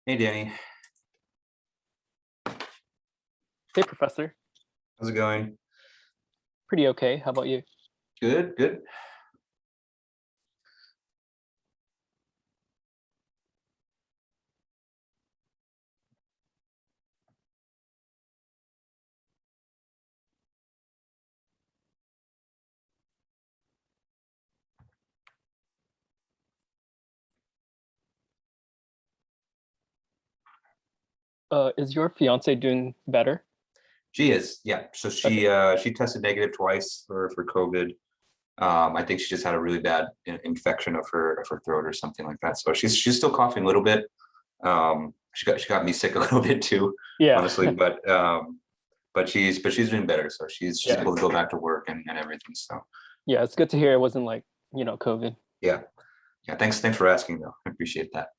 Hey, Danny. Hey, Professor. How's it going? Pretty okay. How about you? Good, good. Is your fiance doing better? She is, yeah. So Okay. she tested negative twice for COVID. I think she just had a really bad infection of her throat or something like that. So she's still coughing a little bit. She got me sick a little bit too, Yeah. honestly. But she's doing better. So she's Yeah. able to go back to work and everything. So Yeah. It's good to hear it wasn't like, COVID. yeah, yeah. Thanks for asking though. I appreciate that.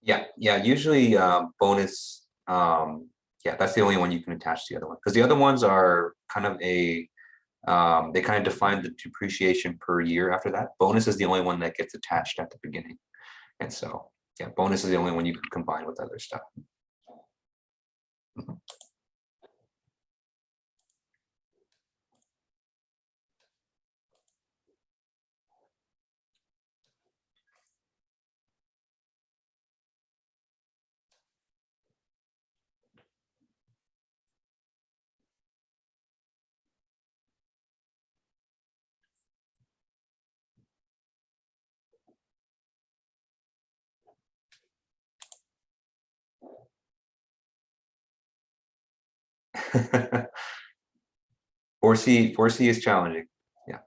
Yeah. Usually bonus. Yeah, that's the only one you can attach to the other one, because the other ones are kind of they kind of define the depreciation per year after that. Bonus is the only one that gets attached at the beginning. And so, yeah, bonus is the only one you can combine with other stuff. Mhm. Four C is challenging. Yeah.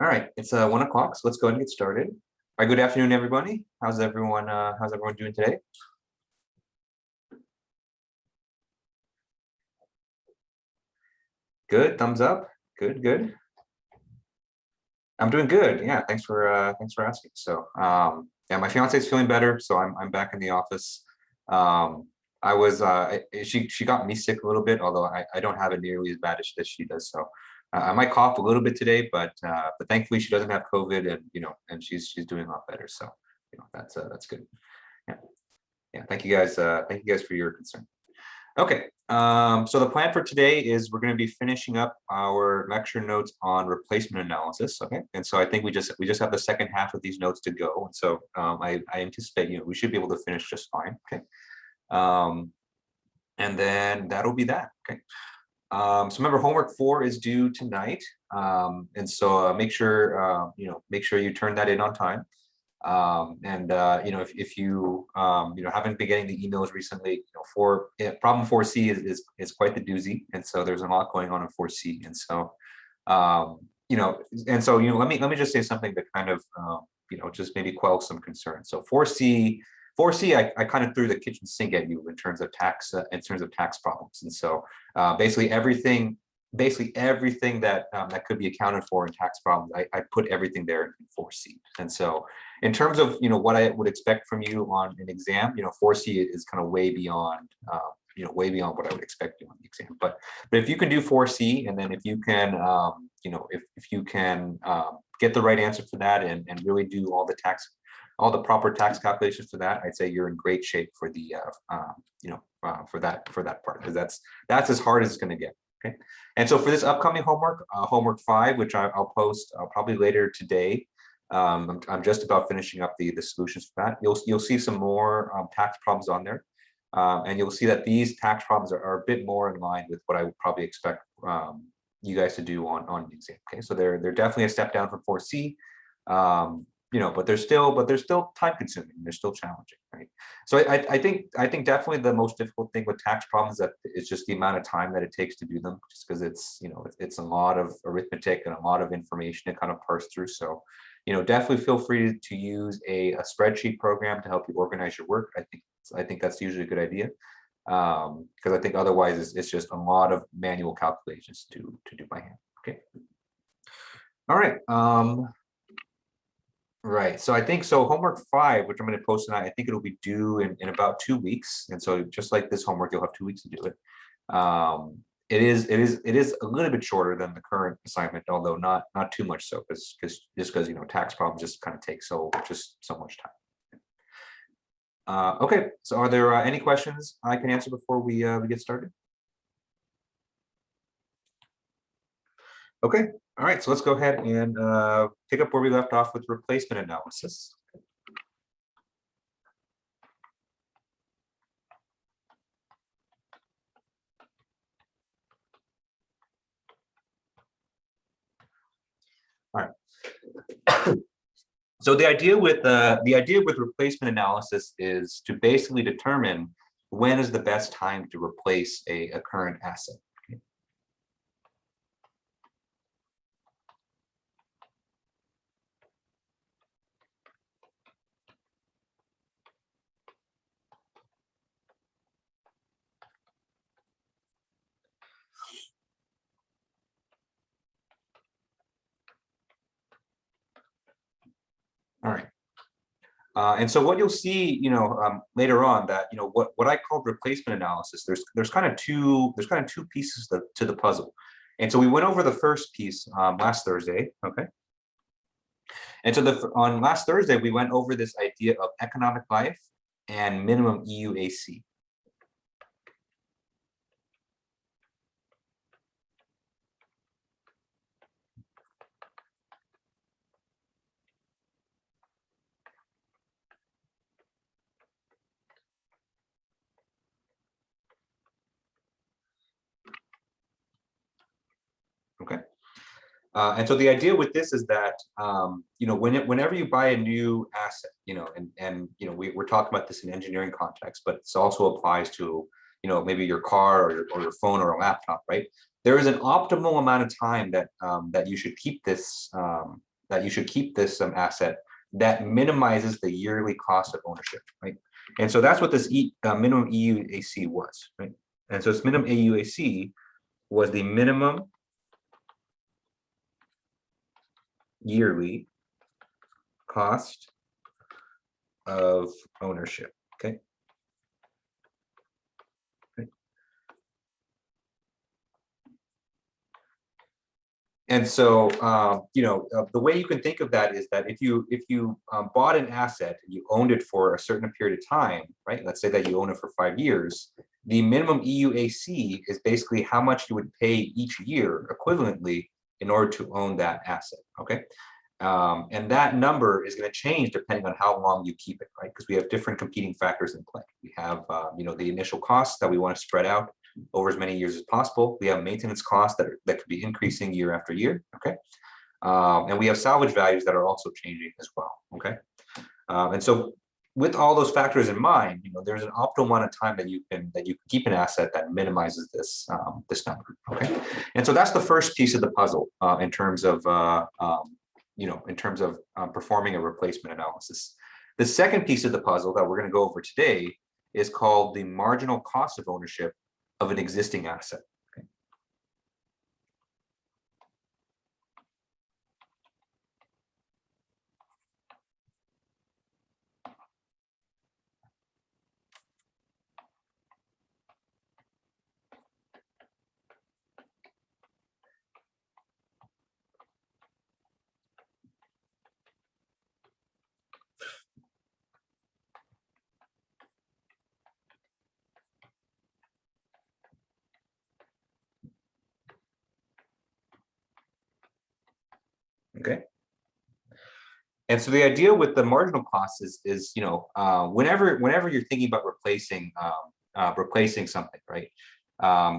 All right, it's 1 o'clock, so let's go ahead and get started. All right, good afternoon, everybody. How's everyone doing today? Good, thumbs up. Good. I'm doing good. Yeah, thanks for asking. So yeah, my fiance is feeling better, so I'm back in the office. I was she got me sick a little bit, although I don't have it nearly as bad as she does. So I might cough a little bit today, but thankfully she doesn't have COVID, and and she's doing a lot better. So that's good. Yeah, yeah. Thank you guys for your concern. Okay, so the plan for today is we're going to be finishing up our lecture notes on replacement analysis. Okay, and so I think we just have the second half of these notes to go, and so I anticipate we should be able to finish just fine. Okay, um, and then that'll be that. Okay, so remember, homework 4 is due tonight, and so make sure you turn that in on time. And if you haven't been getting the emails recently, problem 4C is quite the doozy, and so there's a lot going on in 4C, and so um, let me just say something that kind of just maybe quell some concern. So 4C, I kind of threw the kitchen sink at you in terms of tax problems, and so basically everything that that could be accounted for in tax problems, I put everything there in 4C. And so in terms of what I would expect from you on an exam, 4C is kind of way beyond what I would expect you on the exam. But if you can do 4C, and then if you can if you can get the right answer for that, and really do all the proper tax calculations for that, I'd say you're in great shape for the for that part, because that's as hard as it's going to get. Okay, and so for this upcoming homework 5, which I'll post probably later today, I'm just about finishing up the solutions for that. You'll see some more tax problems on there, and you'll see that these tax problems are a bit more in line with what I would probably expect you guys to do on the exam. Okay, so they're definitely a step down from 4C. But they're still time consuming. They're still challenging, right? So I think definitely the most difficult thing with tax problems that is just the amount of time that it takes to do them, just because it's a lot of arithmetic and a lot of information to kind of parse through. So, definitely feel free to use a spreadsheet program to help you organize your work. I think that's usually a good idea, because I think otherwise it's just a lot of manual calculations to do by hand. Okay. All right. Right. So I think homework 5, which I'm going to post tonight, I think it'll be due in about 2 weeks. And so just like this homework, you'll have 2 weeks to do it. It is a little bit shorter than the current assignment, although not too much so, because tax problems just kind of take so much time. Okay. So are there any questions I can answer before we get started? Okay. All right, so let's go ahead and pick up where we left off with replacement analysis. All right. So the idea with replacement analysis is to basically determine when is the best time to replace a current asset. All right. And so what you'll see, later on that, what I call replacement analysis, there's kind of two pieces to the puzzle. And so we went over the first piece last Thursday, okay? And so on last Thursday, we went over this idea of economic life and minimum EUAC. Okay. And so the idea with this is that, whenever you buy a new asset, we're talking about this in engineering context, but this also applies to, maybe your car or your phone or a laptop, right? There is an optimal amount of time that you should keep this asset that minimizes the yearly cost of ownership, right? And so that's what this minimum EUAC was, right? And so this minimum EUAC was the minimum yearly cost of ownership. Okay. And so, the way you can think of that is that if you bought an asset and you owned it for a certain period of time, right? Let's say that you own it for 5 years. The minimum EUAC is basically how much you would pay each year equivalently in order to own that asset. Okay. And that number is going to change depending on how long you keep it, right? Because we have different competing factors in play. We have, the initial costs that we want to spread out over as many years as possible. We have maintenance costs that could be increasing year after year. Okay. And we have salvage values that are also changing as well. Okay. And so with all those factors in mind, there's an optimal amount of time that you can keep an asset that minimizes this number. Okay. And so that's the first piece of the puzzle in terms of performing a replacement analysis. The second piece of the puzzle that we're going to go over today is called the marginal cost of ownership of an existing asset. Okay. Okay. And so the idea with the marginal cost is whenever you're thinking about replacing something, right?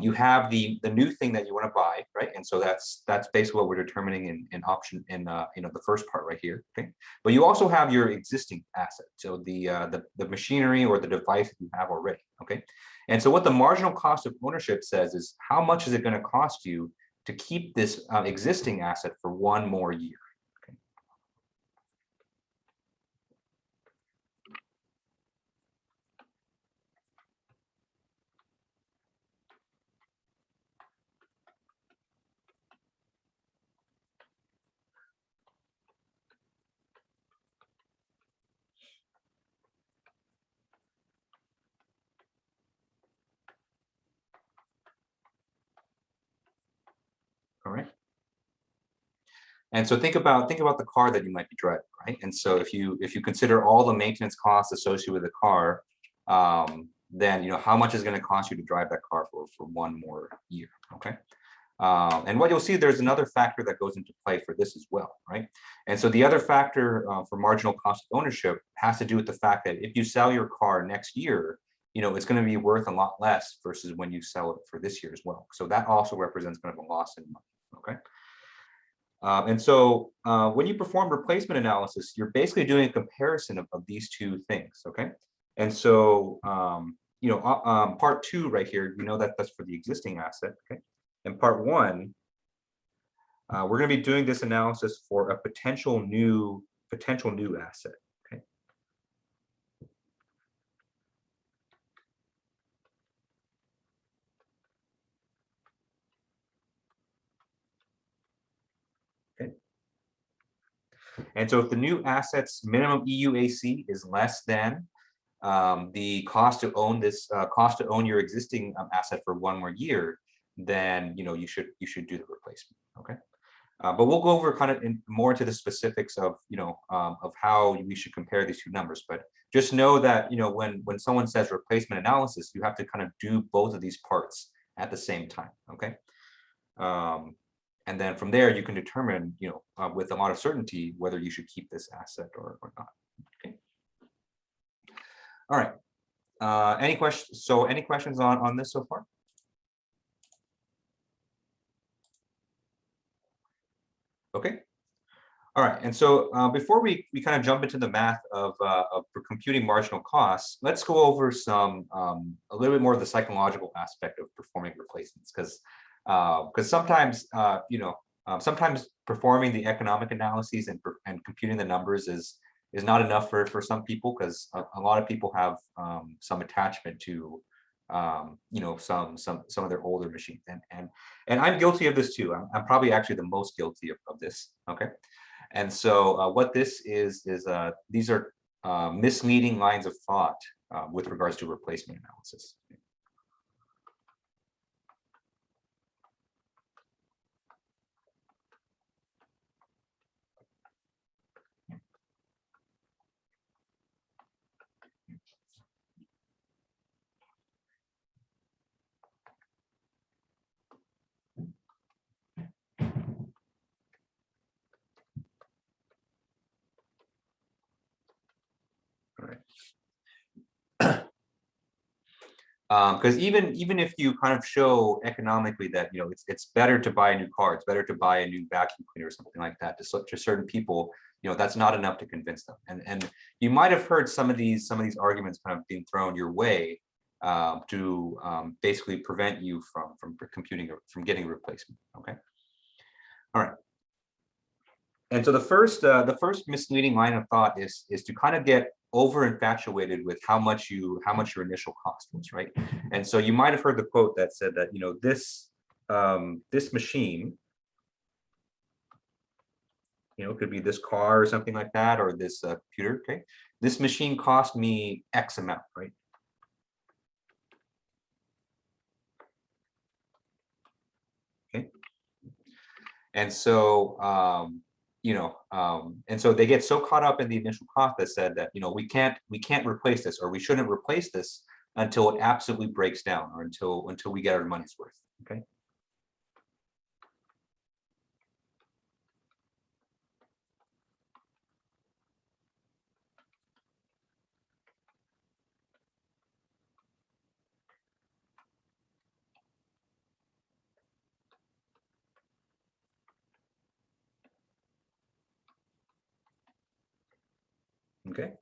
You have the new thing that you want to buy, right? And so that's basically what we're determining in option in the first part right here. Okay, but you also have your existing asset, so the machinery or the device that you have already. Okay, and so what the marginal cost of ownership says is how much is it going to cost you to keep this existing asset for one more year. Okay. All right. And so think about the car that you might be driving, right? And so if you consider all the maintenance costs associated with the car, then how much is going to cost you to drive that car for one more year, okay? And what you'll see, there's another factor that goes into play for this as well, right? And so the other factor for marginal cost of ownership has to do with the fact that if you sell your car next year, it's going to be worth a lot less versus when you sell it for this year as well. So that also represents kind of a loss in money, okay? And so when you perform replacement analysis, you're basically doing a comparison of these two things, okay? And so, part two right here, that's for the existing asset, okay? And part one, we're going to be doing this analysis for a potential new asset, okay? Okay. And so if the new asset's minimum EUAC is less than the cost to own your existing asset for one more year, then you should do the replacement. Okay, but we'll go over kind of more into the specifics of of how we should compare these two numbers. But just know that when someone says replacement analysis, you have to kind of do both of these parts at the same time. Okay. And then from there, you can determine, with a lot of certainty whether you should keep this asset or not. Okay. All right. Any questions? So any questions on this so far? Okay. All right. And so before we kind of jump into the math of for computing marginal costs, let's go over a little bit more of the psychological aspect of performing replacements, because sometimes sometimes performing the economic analyses and computing the numbers is not enough for some people, because a lot of people have some attachment to some of their older machines, and I'm guilty of this too. I'm probably actually the most guilty of this. Okay, and so what this is these are misleading lines of thought with regards to replacement analysis. Because even if you kind of show economically that it's better to buy a new car, it's better to buy a new vacuum cleaner or something like that, to certain people, that's not enough to convince them. And you might have heard some of these arguments kind of being thrown your way to basically prevent you from getting a replacement. Okay. All right. And so the first misleading line of thought is to kind of get over infatuated with how much your initial cost was, right? And so you might have heard the quote that said that this machine, it could be this car or something like that, or this computer. Okay, this machine cost me X amount, right? Okay, and so and so they get so caught up in the initial cost that said that we can't replace this, or we shouldn't replace this until it absolutely breaks down, or until we get our money's worth. Okay. Okay.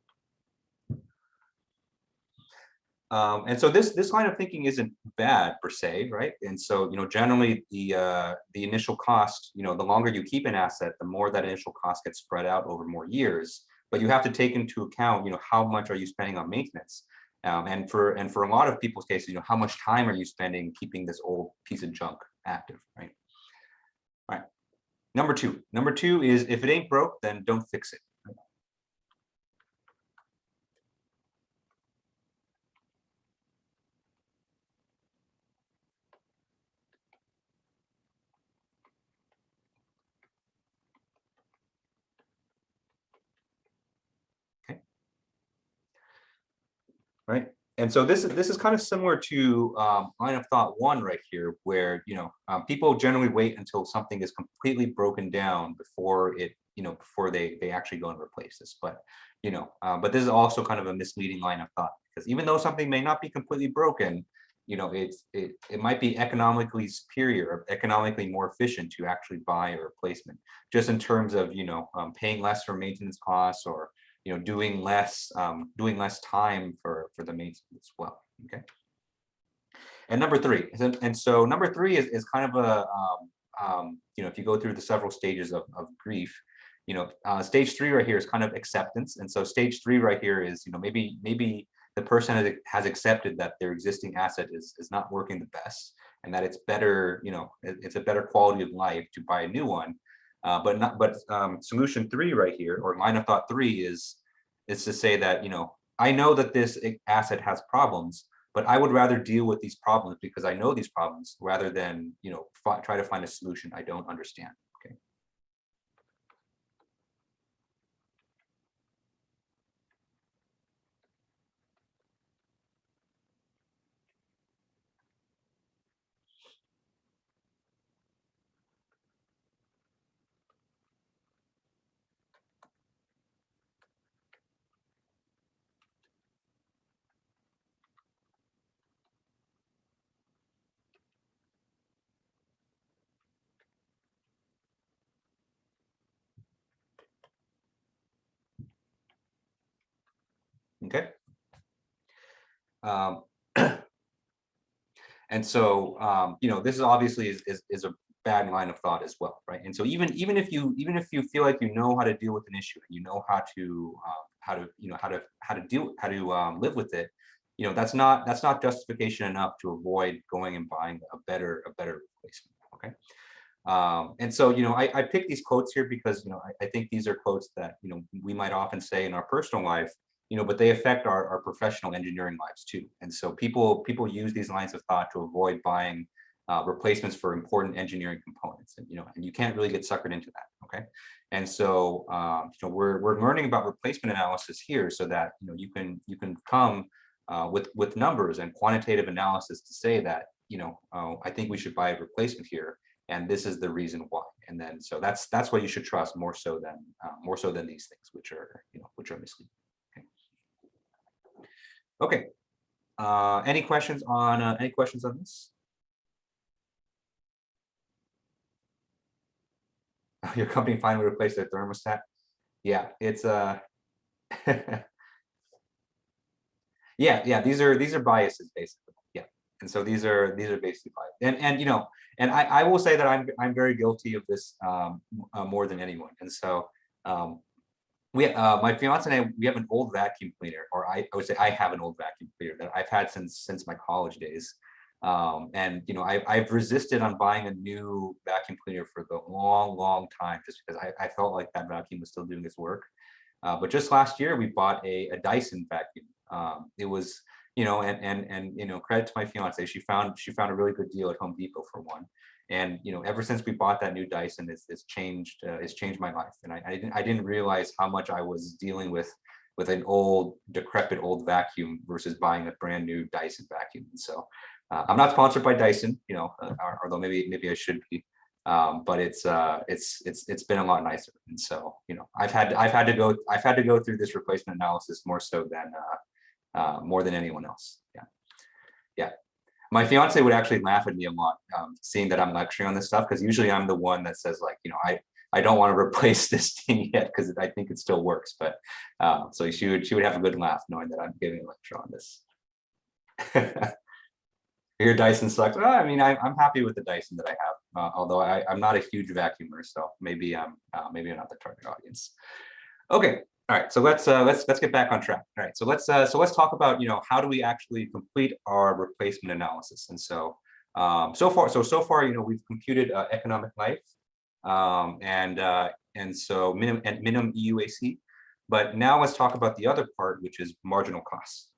And so this line of thinking isn't bad per se, right? And so, generally the initial cost, the longer you keep an asset, the more that initial cost gets spread out over more years. But you have to take into account, how much are you spending on maintenance? And for a lot of people's cases, how much time are you spending keeping this old piece of junk active, right? All right. Number two is, if it ain't broke, then don't fix it. Okay. Right. And so this is kind of similar to line of thought one right here, where people generally wait until something is completely broken down before before they actually go and replace this. But but this is also kind of a misleading line of thought, because even though something may not be completely broken, it might be economically superior or economically more efficient to actually buy a replacement, just in terms of paying less for maintenance costs, or doing less time for the maintenance as well. Okay. And number three, so number three is kind of a if you go through the several stages of grief, stage three right here is kind of acceptance. And so stage three right here is maybe the person has accepted that their existing asset is not working the best, and that it's better, it's a better quality of life to buy a new one. But solution three right here, or line of thought three, is to say that I know that this asset has problems, but I would rather deal with these problems because I know these problems, rather than try to find a solution I don't understand. Okay. Okay. And so this is obviously is a bad line of thought as well, right? And so even if you feel like you know how to deal with an issue, and you know how to live with it, that's not justification enough to avoid going and buying a better replacement. Okay. And so I picked these quotes here because I think these are quotes that we might often say in our personal life, but they affect our professional engineering lives too. And so people use these lines of thought to avoid buying replacements for important engineering components, and and you can't really get suckered into that. Okay. And so we're learning about replacement analysis here, so that you can come with numbers and quantitative analysis to say that I think we should buy a replacement here, and this is the reason why. And then so that's what you should trust more so than these things, which are misleading. Okay. Any questions on this? Your company finally replaced their thermostat. Yeah, it's yeah. These are biases basically. Yeah, and so these are basically biased. And I will say that I'm very guilty of this more than anyone. And so my fiance and I, we have an old vacuum cleaner, or I would say I have an old vacuum cleaner that I've had since my college days. And I've resisted on buying a new vacuum cleaner for the long time, just because I felt like that vacuum was still doing its work. But just last year we bought a Dyson vacuum. It was, and credit to my fiance, she found a really good deal at Home Depot for one. And ever since we bought that new Dyson, it's changed my life. And I didn't realize how much I was dealing with an old, decrepit old vacuum versus buying a brand new Dyson vacuum. And so I'm not sponsored by Dyson, although maybe I should be. But it's been a lot nicer. And so I've had to go through this replacement analysis more so than more than anyone else. Yeah. My fiance would actually laugh at me a lot, seeing that I'm lecturing on this stuff, because usually I'm the one that says, like, I don't want to replace this thing yet because I think it still works. But so she would have a good laugh knowing that I'm giving a lecture on this. Your Dyson sucks. Well, I mean, I'm happy with the Dyson that I have, although I'm not a huge vacuumer, so maybe I'm not the target audience. Okay, all right. So let's get back on track. All right, so let's talk about how do we actually complete our replacement analysis. And so so far we've computed economic life and so minimum EUAC, but now let's talk about the other part, which is marginal costs.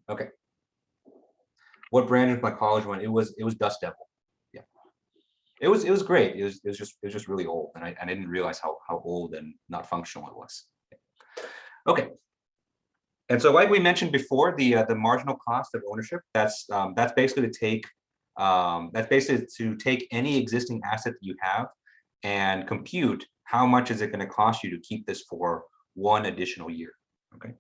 Okay. What brand was my college one? It was Dust Devil. Yeah. It was great. It was just really old, and I didn't realize how old and not functional it was. Okay. And so like we mentioned before, the marginal cost of ownership, that's basically to take any existing asset that you have and compute how much is it going to cost you to keep this for one additional year. Okay.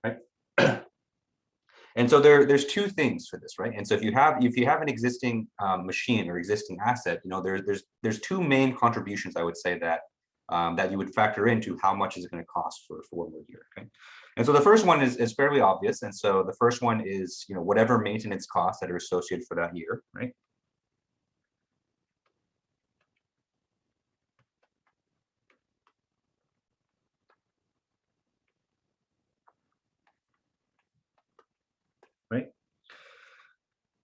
Right. And so there's two things for this, right? And so if you have an existing machine or existing asset, there's two main contributions, I would say, that that you would factor into how much is it going to cost for 1 more year. Okay. And so the first one is fairly obvious. And so the first one is whatever maintenance costs that are associated for that year, right? Right.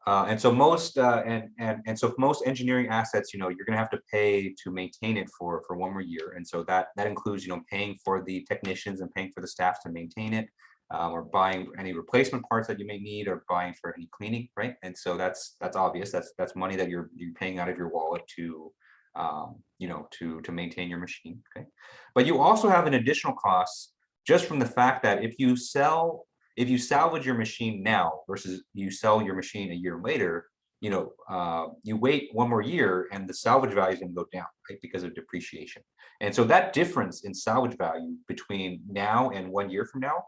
And so most so most engineering assets, you're going to have to pay to maintain it for 1 more year, and so that includes paying for the technicians and paying for the staff to maintain it, or buying any replacement parts that you may need, or buying for any cleaning, right? And so that's obvious. That's money that you're paying out of your wallet to to maintain your machine. Okay, but you also have an additional cost just from the fact that if you salvage your machine now versus you sell your machine a year later, you wait 1 more year and the salvage value is going to go down, right, because of depreciation. And so that difference in salvage value between now and 1 year from now,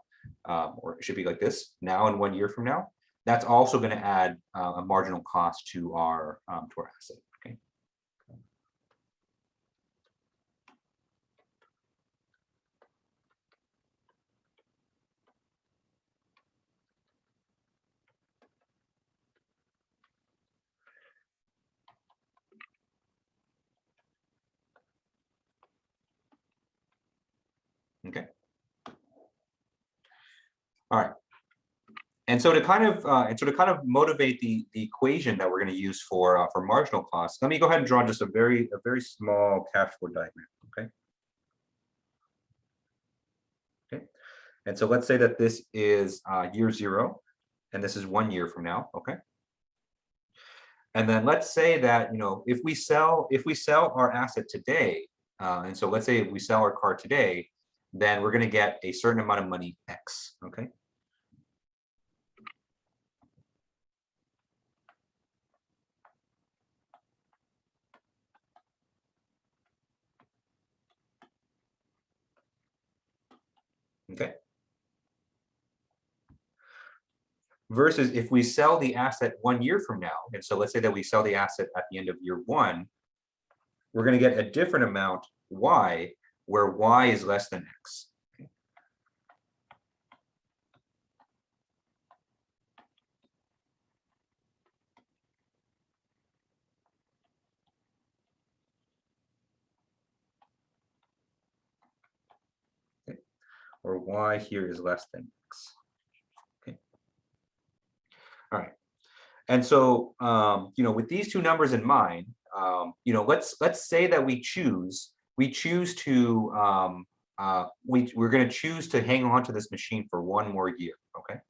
or it should be like this, now and 1 year from now, that's also going to add a marginal cost to our asset. Okay. Okay. All right. And so to kind of motivate the equation that we're going to use for marginal costs, let me go ahead and draw just a very small cash flow diagram. Okay. Okay. And so let's say that this is year 0, and this is 1 year from now. Okay. And then let's say that if we sell our asset today, and so let's say if we sell our car today, then we're going to get a certain amount of money X. Okay. Okay. Versus if we sell the asset 1 year from now, and so let's say that we sell the asset at the end of year 1, we're going to get a different amount Y, where Y is less than X. Okay. Or Y here is less than X. Okay. All right. And so, with these two numbers in mind, you know, let's say that we choose to we're going to choose to hang on to this machine for one more year. Okay.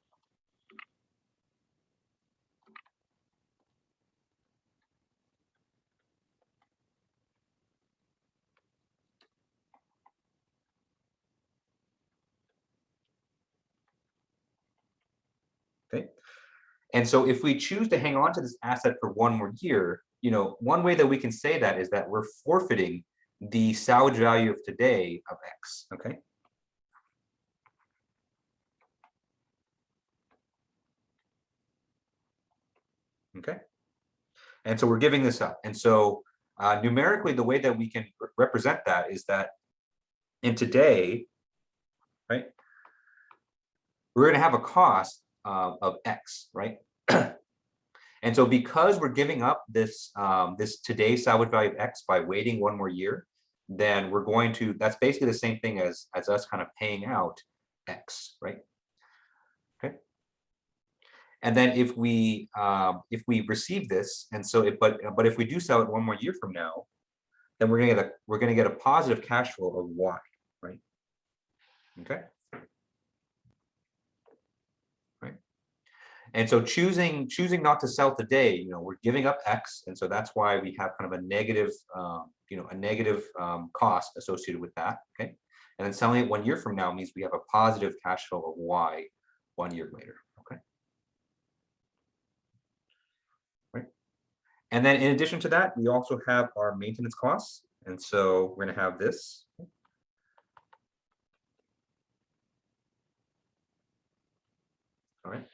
Okay. And so if we choose to hang on to this asset for one more year, you know, one way that we can say that is that we're forfeiting the salvage value of today of X. Okay. Okay. And so we're giving this up. And so numerically, the way that we can represent that is that in today, right, we're going to have a cost of X, right? And so because we're giving up this this today's salvage value of X by waiting one more year, then we're going to, that's basically the same thing as us kind of paying out X, right? Okay. And then if we receive this, and so but if we do sell it one more year from now, then we're gonna get a positive cash flow of Y, right? Okay. Right. And so choosing not to sell today, you know, we're giving up X, and so that's why we have kind of a negative, you know, a negative cost associated with that. Okay. And then selling it 1 year from now means we have a positive cash flow of Y 1 year later. Okay. Right. And then in addition to that, we also have our maintenance costs. And so we're going to have this. All right.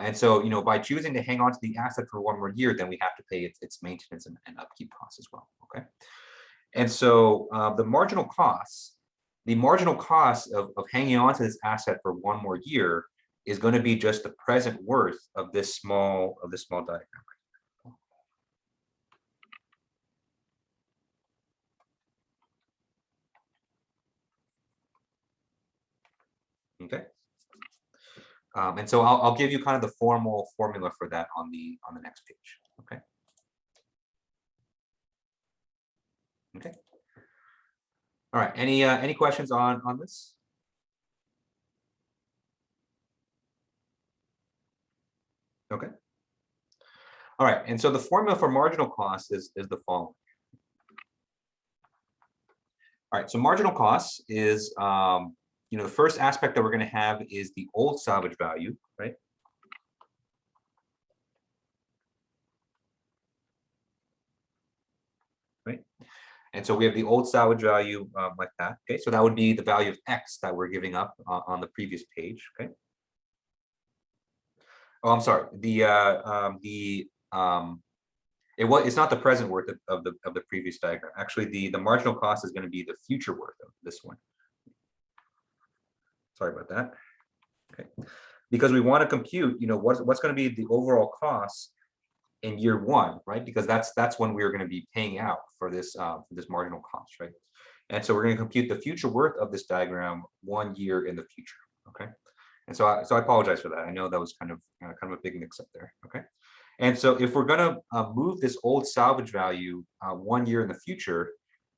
And so, you know, by choosing to hang on to the asset for one more year, then we have to pay its maintenance and upkeep costs as well. Okay. And so the marginal cost of hanging on to this asset for one more year is going to be just the present worth of this small diagram. Okay. And so I'll give you kind of the formal formula for that on the next page. Okay. Okay. All right. Any questions on this? Okay. All right. And so the formula for marginal cost is the following. All right. So marginal cost is you know, the first aspect that we're going to have is the old salvage value, right? Right. And so we have the old salvage value like that. Okay. So that would be the value of X that we're giving up on the previous page. Okay. Oh, I'm sorry. It's not the present worth of the previous diagram. Actually, the marginal cost is going to be the future worth of this one. Sorry about that. Okay. Because we want to compute, you know, what's going to be the overall cost in year one, right? Because that's when we're going to be paying out for this marginal cost, right? And so we're going to compute the future worth of this diagram 1 year in the future. Okay. And so I apologize for that. I know that was kind of a big mix up there. Okay. And so if we're going to move this old salvage value 1 year in the future,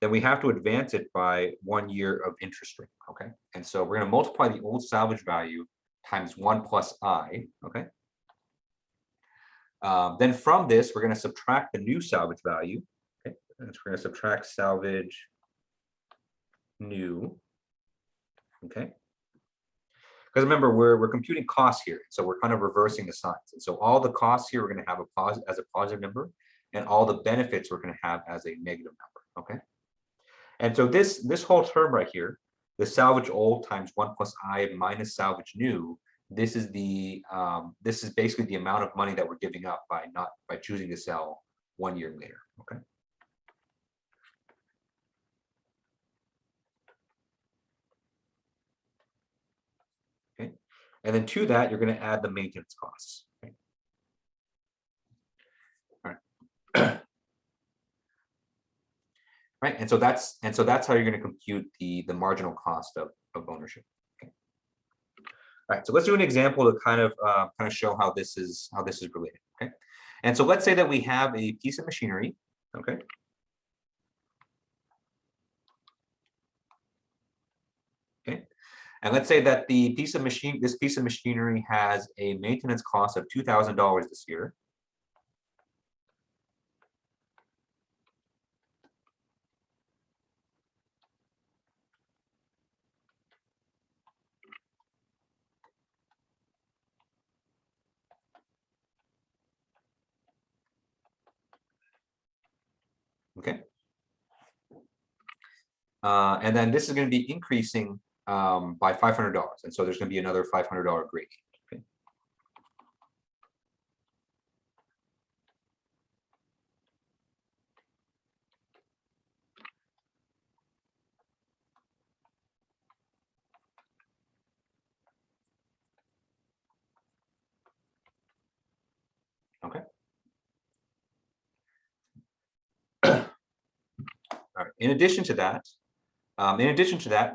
then we have to advance it by 1 year of interest rate. Okay. And so we're going to multiply the old salvage value times 1 plus I. Okay. Then from this, we're going to subtract the new salvage value. Okay. And so we're going to subtract salvage new. Okay. Because remember, we're computing costs here, so we're kind of reversing the signs. And so all the costs here we're going to have as a positive number, and all the benefits we're going to have as a negative number. Okay. And so this whole term right here, the salvage old times 1 plus I minus salvage new, this is basically the amount of money that we're giving up by choosing to sell 1 year later. Okay. Okay. And then to that, you're going to add the maintenance costs. Okay. All right. Right. And so that's how you're going to compute the marginal cost of ownership. Okay. All right, so let's do an example to kind of show how this is related. Okay, and so let's say that we have a piece of machinery. Okay. Okay, and let's say that this piece of machinery has a maintenance cost of $2,000 this year. Okay. And then this is going to be increasing by $500. And so there's going to be another $500 gradient. Okay. Okay. All right. In addition to that,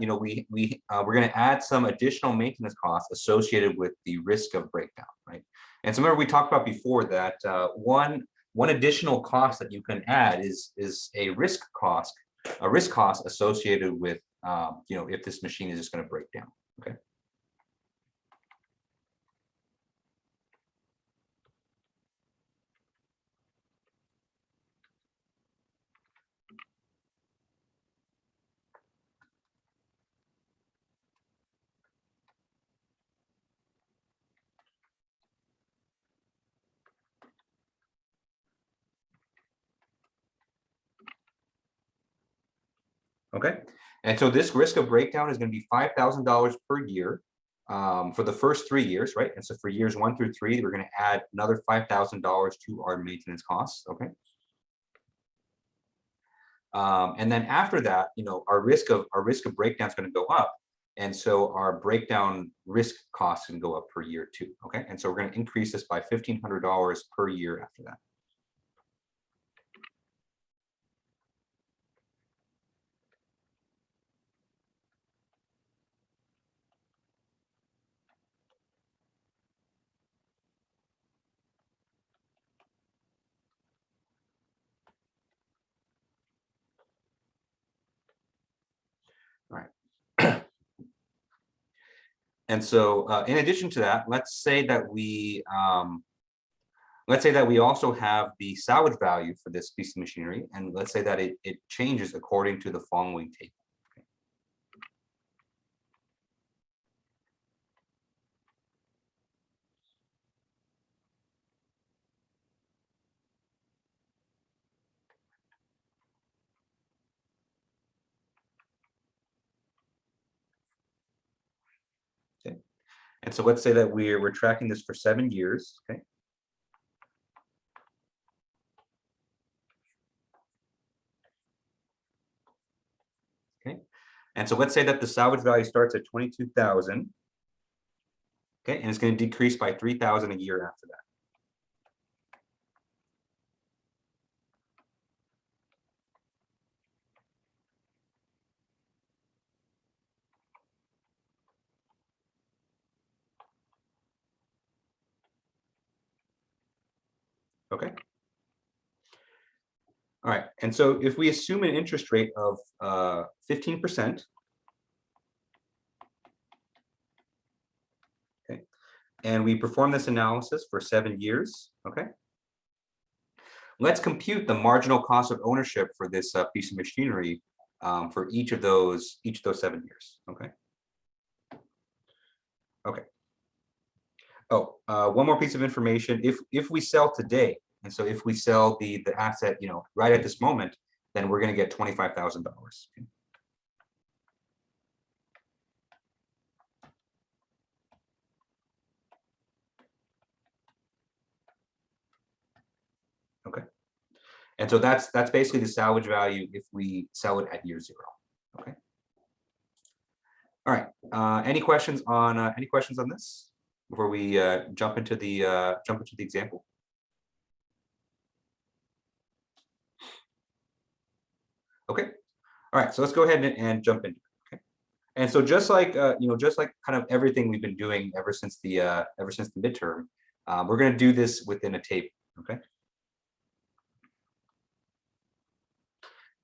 you know, we're going to add some additional maintenance costs associated with the risk of breakdown, right? And so remember we talked about before that one additional cost that you can add is a risk cost associated with you know, if this machine is just going to break down. Okay. Okay, and so this risk of breakdown is going to be $5,000 per year for the first 3 years, right? And so for years 1 through 3, we're going to add another $5,000 to our maintenance costs. Okay, and then after that, you know, our risk of breakdown is going to go up, and so our breakdown risk costs can go up per year too. Okay, and so we're going to increase this by $1,500 per year after that. All right. And so in addition to that, let's say that we also have the salvage value for this piece of machinery, and let's say that it changes according to the following table. Okay. And so let's say that we're tracking this for 7 years. Okay. Okay. And so let's say that the salvage value starts at 22,000. Okay, and it's going to decrease by 3,000 a year after that. Okay. All right, and so if we assume an interest rate of 15%, okay, and we perform this analysis for 7 years, okay, let's compute the marginal cost of ownership for this piece of machinery for each of those 7 years, okay. Okay. Oh, one more piece of information. If we sell today, and so if we sell the asset, you know, right at this moment, then we're going to get $25,000. Okay. And so that's basically the salvage value if we sell it at year 0. Okay. All right. Any questions on this before we jump into the example? Okay. All right. So let's go ahead and jump into it. Okay. And so just like just like kind of everything we've been doing ever since the midterm, we're going to do this within a table. Okay.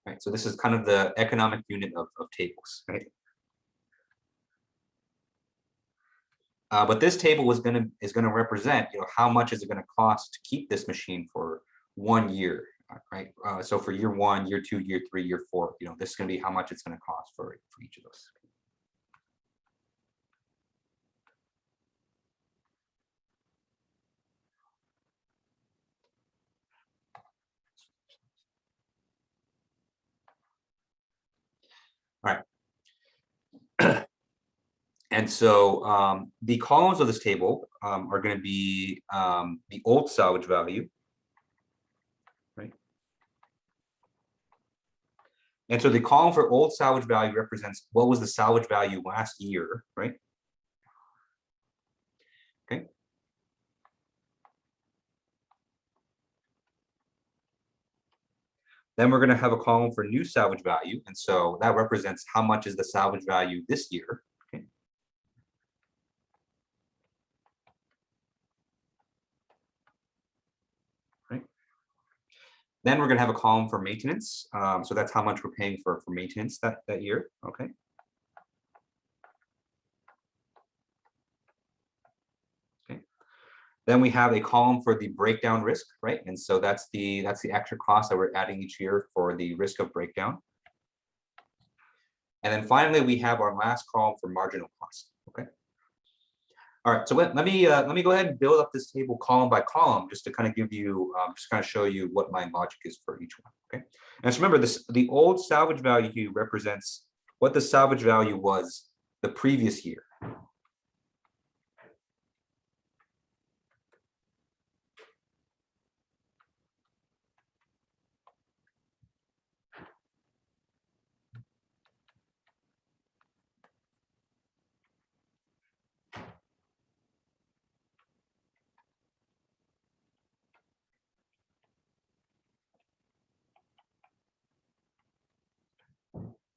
Right. So this is kind of the economic unit of tables, right? But this table is going to represent, how much is it going to cost to keep this machine for 1 year, right? So for year 1, year 2, year 3, year 4, this is going to be how much it's going to cost for each of those. All right. And so the columns of this table are going to be the old salvage value, right? And so the column for old salvage value represents what was the salvage value last year, right? Okay. Then we're going to have a column for new salvage value. And so that represents how much is the salvage value this year. Okay. Right. Then we're going to have a column for maintenance. So that's how much we're paying for maintenance that year. Okay. Okay. Then we have a column for the breakdown risk, right? And so that's the extra cost that we're adding each year for the risk of breakdown. And then finally, we have our last column for marginal cost. Okay. All right. So let me go ahead and build up this table column by column, just to kind of give you, just kind of show you what my logic is for each one. Okay. And so remember, the old salvage value here represents what the salvage value was the previous year.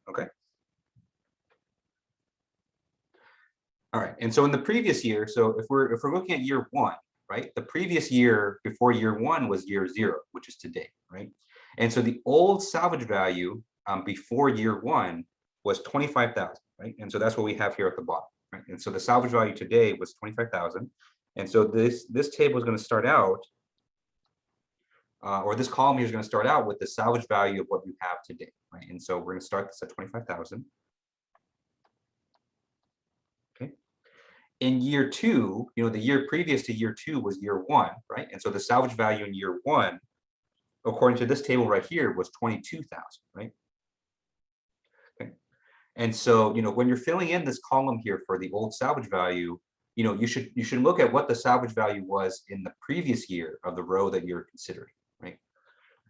Okay. All right. And so in the previous year, so if we're looking at year 1, right? The previous year before year 1 was year 0, which is today, right? And so the old salvage value before year 1 was 25,000, right? And so that's what we have here at the bottom, right? And so the salvage value today was 25,000. And so this table is going to start out, or this column here is going to start out with the salvage value of what you have today, right? And so we're going to start this at 25,000. Okay. In year 2, the year previous to year 2 was year 1, right? And so the salvage value in year 1, according to this table right here, was 22,000, right? Okay. And so, when you're filling in this column here for the old salvage value, you should look at what the salvage value was in the previous year of the row that you're considering, right?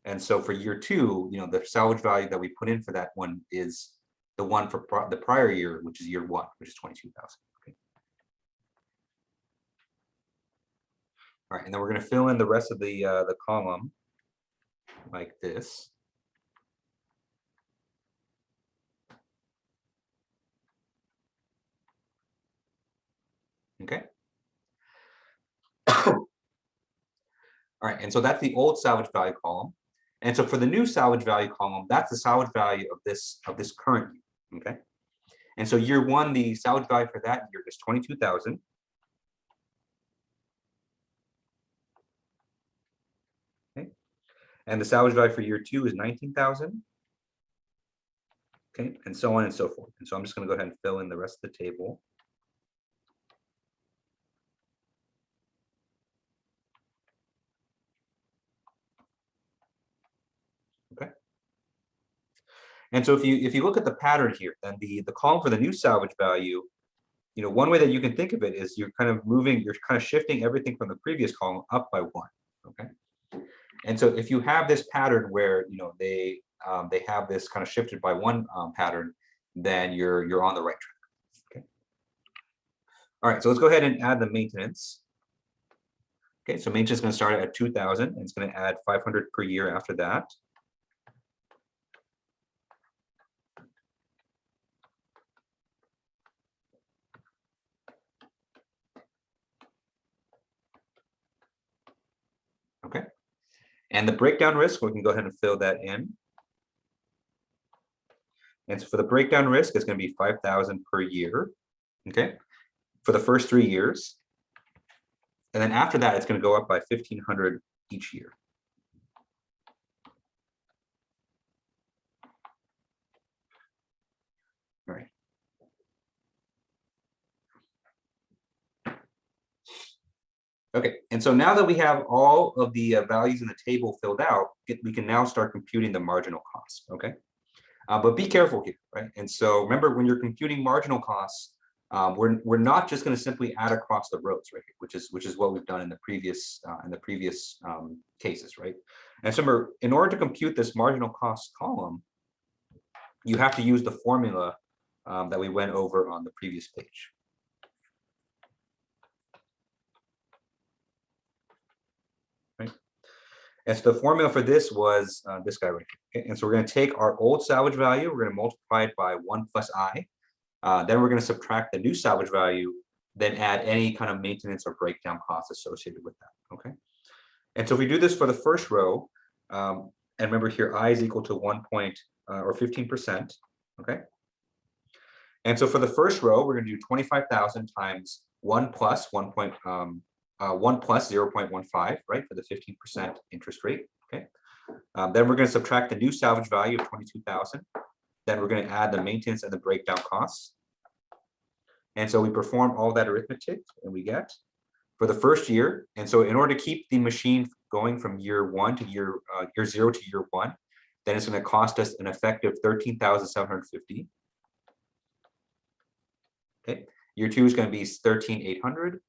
And so for year 2, the salvage value that we put in for that one is the one for the prior year, which is year 1, which is 22,000. Okay. All right, and then we're going to fill in the rest of the column like this. Okay. All right, and so that's the old salvage value column. And so for the new salvage value column, that's the salvage value of this current year. Okay. And so year 1, the salvage value for that year is 22,000. Okay. And the salvage value for year 2 is 19,000. Okay, and so on and so forth. And so I'm just going to go ahead and fill in the rest of the table. Okay. And so if you look at the pattern here, then the column for the new salvage value, one way that you can think of it is you're kind of shifting everything from the previous column up by 1. Okay. And so if you have this pattern where they have this kind of shifted by 1 pattern, then you're on the right track. Okay. All right, so let's go ahead and add the maintenance. Okay, so maintenance is going to start at 2,000, and it's going to add 500 per year after that. And the breakdown risk, we can go ahead and fill that in. And so for the breakdown risk, it's going to be 5,000 per year, okay, for the first 3 years. And then after that, it's going to go up by 1,500 each year. All right. Okay, and so now that we have all of the values in the table filled out, we can now start computing the marginal cost, okay? But be careful here, right? And so remember, when you're computing marginal costs, we're not just going to simply add across the rows, right? Which is what we've done in the previous cases, right? And so remember, in order to compute this marginal cost column, you have to use the formula that we went over on the previous page. Right? And so the formula for this was this guy right here. Okay? And so we're going to take our old salvage value, we're going to multiply it by 1 plus I. Then we're going to subtract the new salvage value, then add any kind of maintenance or breakdown costs associated with that. Okay. And so if we do this for the first row, and remember here, I is equal to 1 point or 15%. Okay. And so for the first row, we're going to do 25,000 times 1 plus 1 plus 0.15, right, for the 15% interest rate. Okay. Then we're going to subtract the new salvage value of 22,000. Then we're going to add the maintenance and the breakdown costs. And so we perform all that arithmetic and we get for the first year. And so in order to keep the machine going from year 1 to year 0 to year 1, then it's going to cost us an effective 13,750. Okay. Year 2 is going to be 13,800.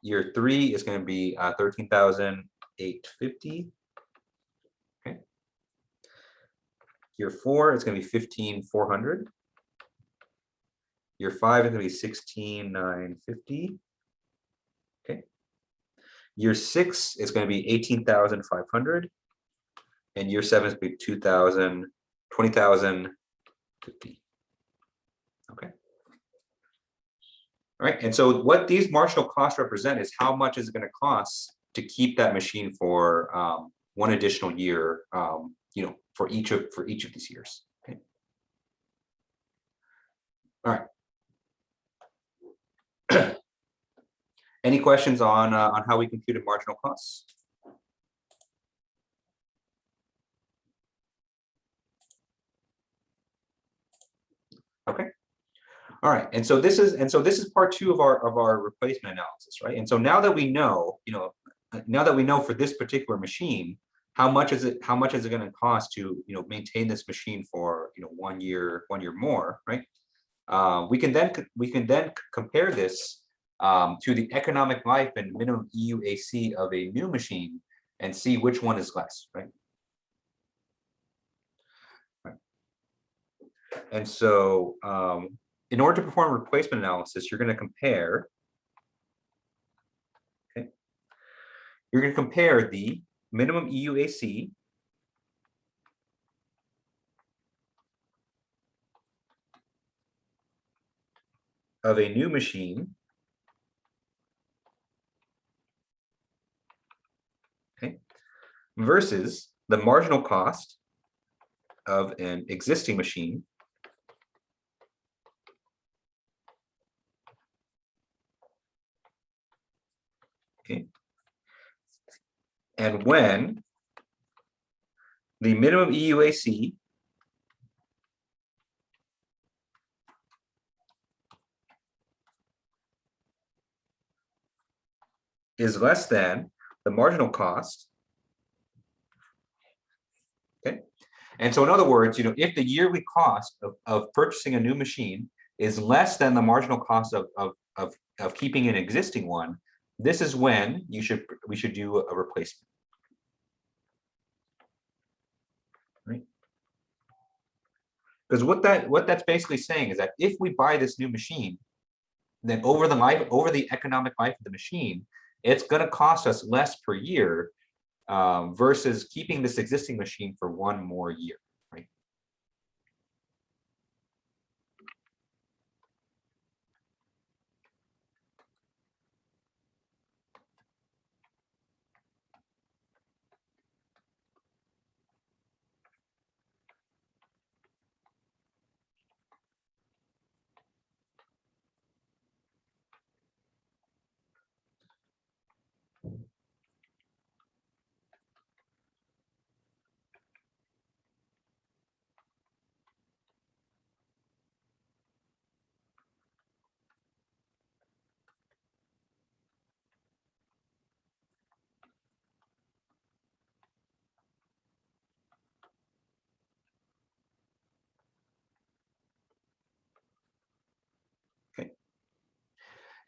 Year 3 is going to be 13,850. Okay. Year 4 is going to be 15,400. Year 5 is going to be 16,950. Okay. Year 6 is going to be 18,500. And year 7 is going to be 20,050. Okay. All right. And so what these marginal costs represent is how much is it going to cost to keep that machine for one additional year, for each of these years. Okay. All right. Any questions on how we computed marginal costs? Okay. All right. And so this is part 2 of our replacement analysis, right? And so now that we know, for this particular machine, how much is it going to cost to maintain this machine for 1 year more, right? We can then compare this to the economic life and minimum EUAC of a new machine and see which one is less, right? And so in order to perform replacement analysis, you're going to compare. Okay, you're going to compare the minimum EUAC of a new machine, okay, versus the marginal cost of an existing machine. Okay. And when the minimum EUAC is less than the marginal cost. Okay. And so in other words, if the yearly cost of purchasing a new machine is less than the marginal cost of keeping an existing one, this is when we should do a replacement. Right? Because what that's basically saying is that if we buy this new machine, then over the economic life of the machine, it's going to cost us less per year versus keeping this existing machine for 1 more year, right?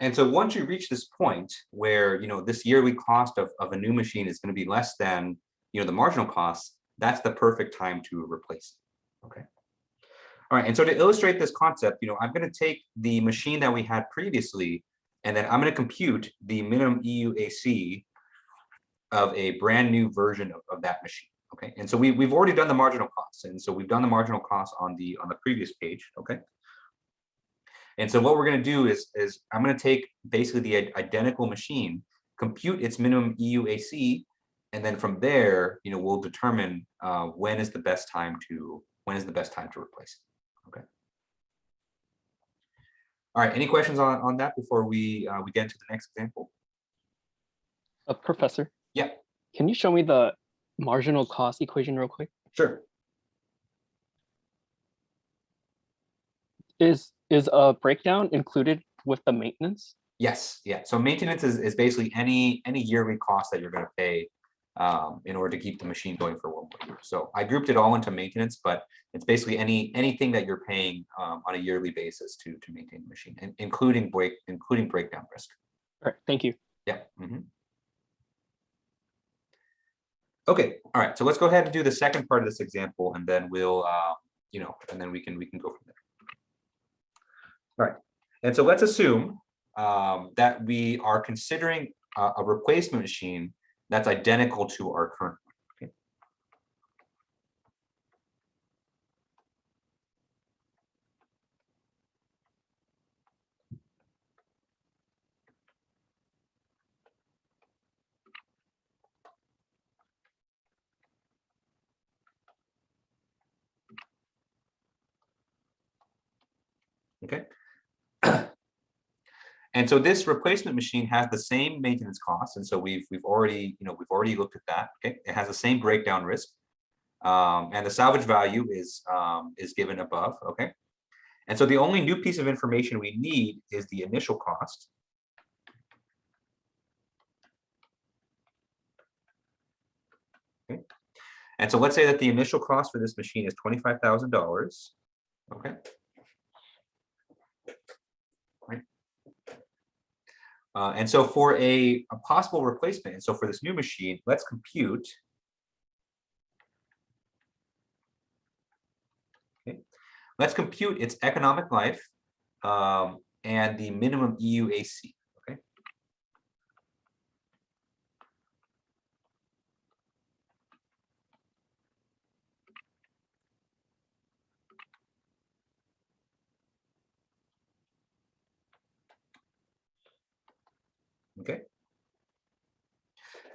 And so once you reach this point where, this yearly cost of a new machine is going to be less than, the marginal cost, that's the perfect time to replace it. Okay. All right. And so to illustrate this concept, I'm going to take the machine that we had previously, and then I'm going to compute the minimum EUAC of a brand new version of that machine. Okay. And so we've already done the marginal costs. And so we've done the marginal costs on the previous page. Okay. And so what we're going to do is I'm going to take basically the identical machine, compute its minimum EUAC, and then from there, we'll determine when is the best time to replace it. Okay. All right. Any questions on that before we get into the next example? Professor, Yeah. can you show me the marginal cost equation real quick? Sure. Is a breakdown included with the maintenance? Yes. Yeah. So maintenance is basically any yearly cost that you're going to pay in order to keep the machine going for 1 more year. So I grouped it all into maintenance, but it's basically anything that you're paying on a yearly basis to maintain the machine, including breakdown risk. All right. Thank you. Yeah. Okay. All right. So let's go ahead and do the second part of this example, and then we'll and then we can go from there. All right. And so let's assume that we are considering a replacement machine that's identical to our current one. Okay. And so this replacement machine has the same maintenance costs, and so we've already looked at that. Okay, it has the same breakdown risk, and the salvage value is given above. Okay, and so the only new piece of information we need is the initial cost. Okay, and so let's say that the initial cost for this machine is $25,000. Okay. And so for a possible replacement, and so for this new machine, let's compute. Okay. Let's compute its economic life and the minimum EUAC. Okay. Okay.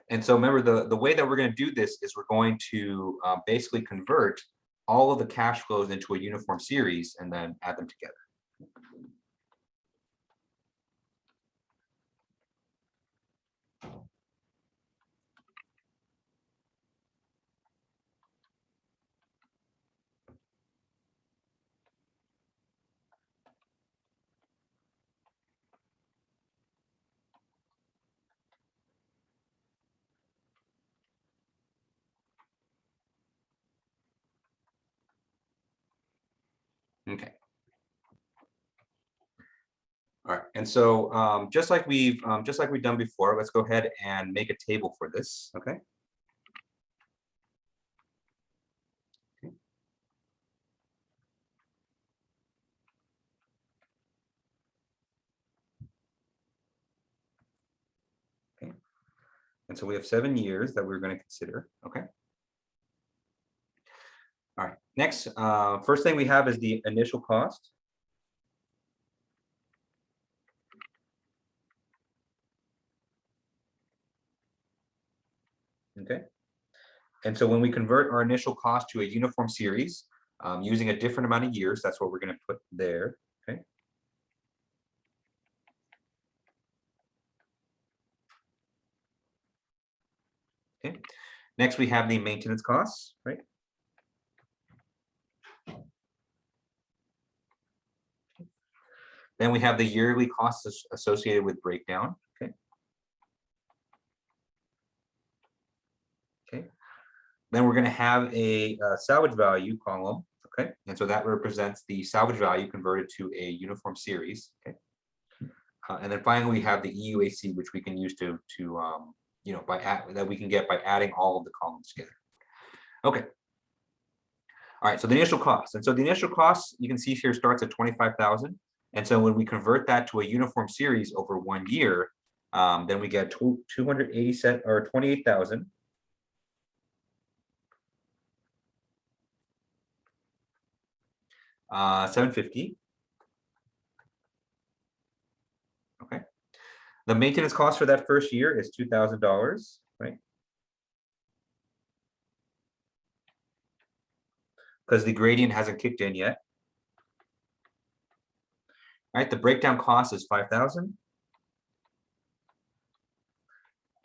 And so remember, the way that we're going to do this is we're going to basically convert all of the cash flows into a uniform series and then add them together. Okay. All right, and so just like we've done before, let's go ahead and make a table for this. Okay. Okay. And so we have 7 years that we're going to consider. Okay. All right. Next, first thing we have is the initial cost. Okay. And so when we convert our initial cost to a uniform series using a different amount of years, that's what we're going to put there. Okay. Okay. Next, we have the maintenance costs, right? Then we have the yearly costs associated with breakdown. Okay. Okay. Then we're going to have a salvage value column. Okay. And so that represents the salvage value converted to a uniform series. Okay. And then finally, we have the EUAC, which we can use to you know, that we can get by adding all of the columns together. Okay. All right, so the initial cost. And so the initial cost, you can see here, starts at 25,000. And so when we convert that to a uniform series over 1 year, then we get 287 or 28,000. $750. Okay. The maintenance cost for that first year is $2,000, right? Because the gradient hasn't kicked in yet. All right, the breakdown cost is 5,000.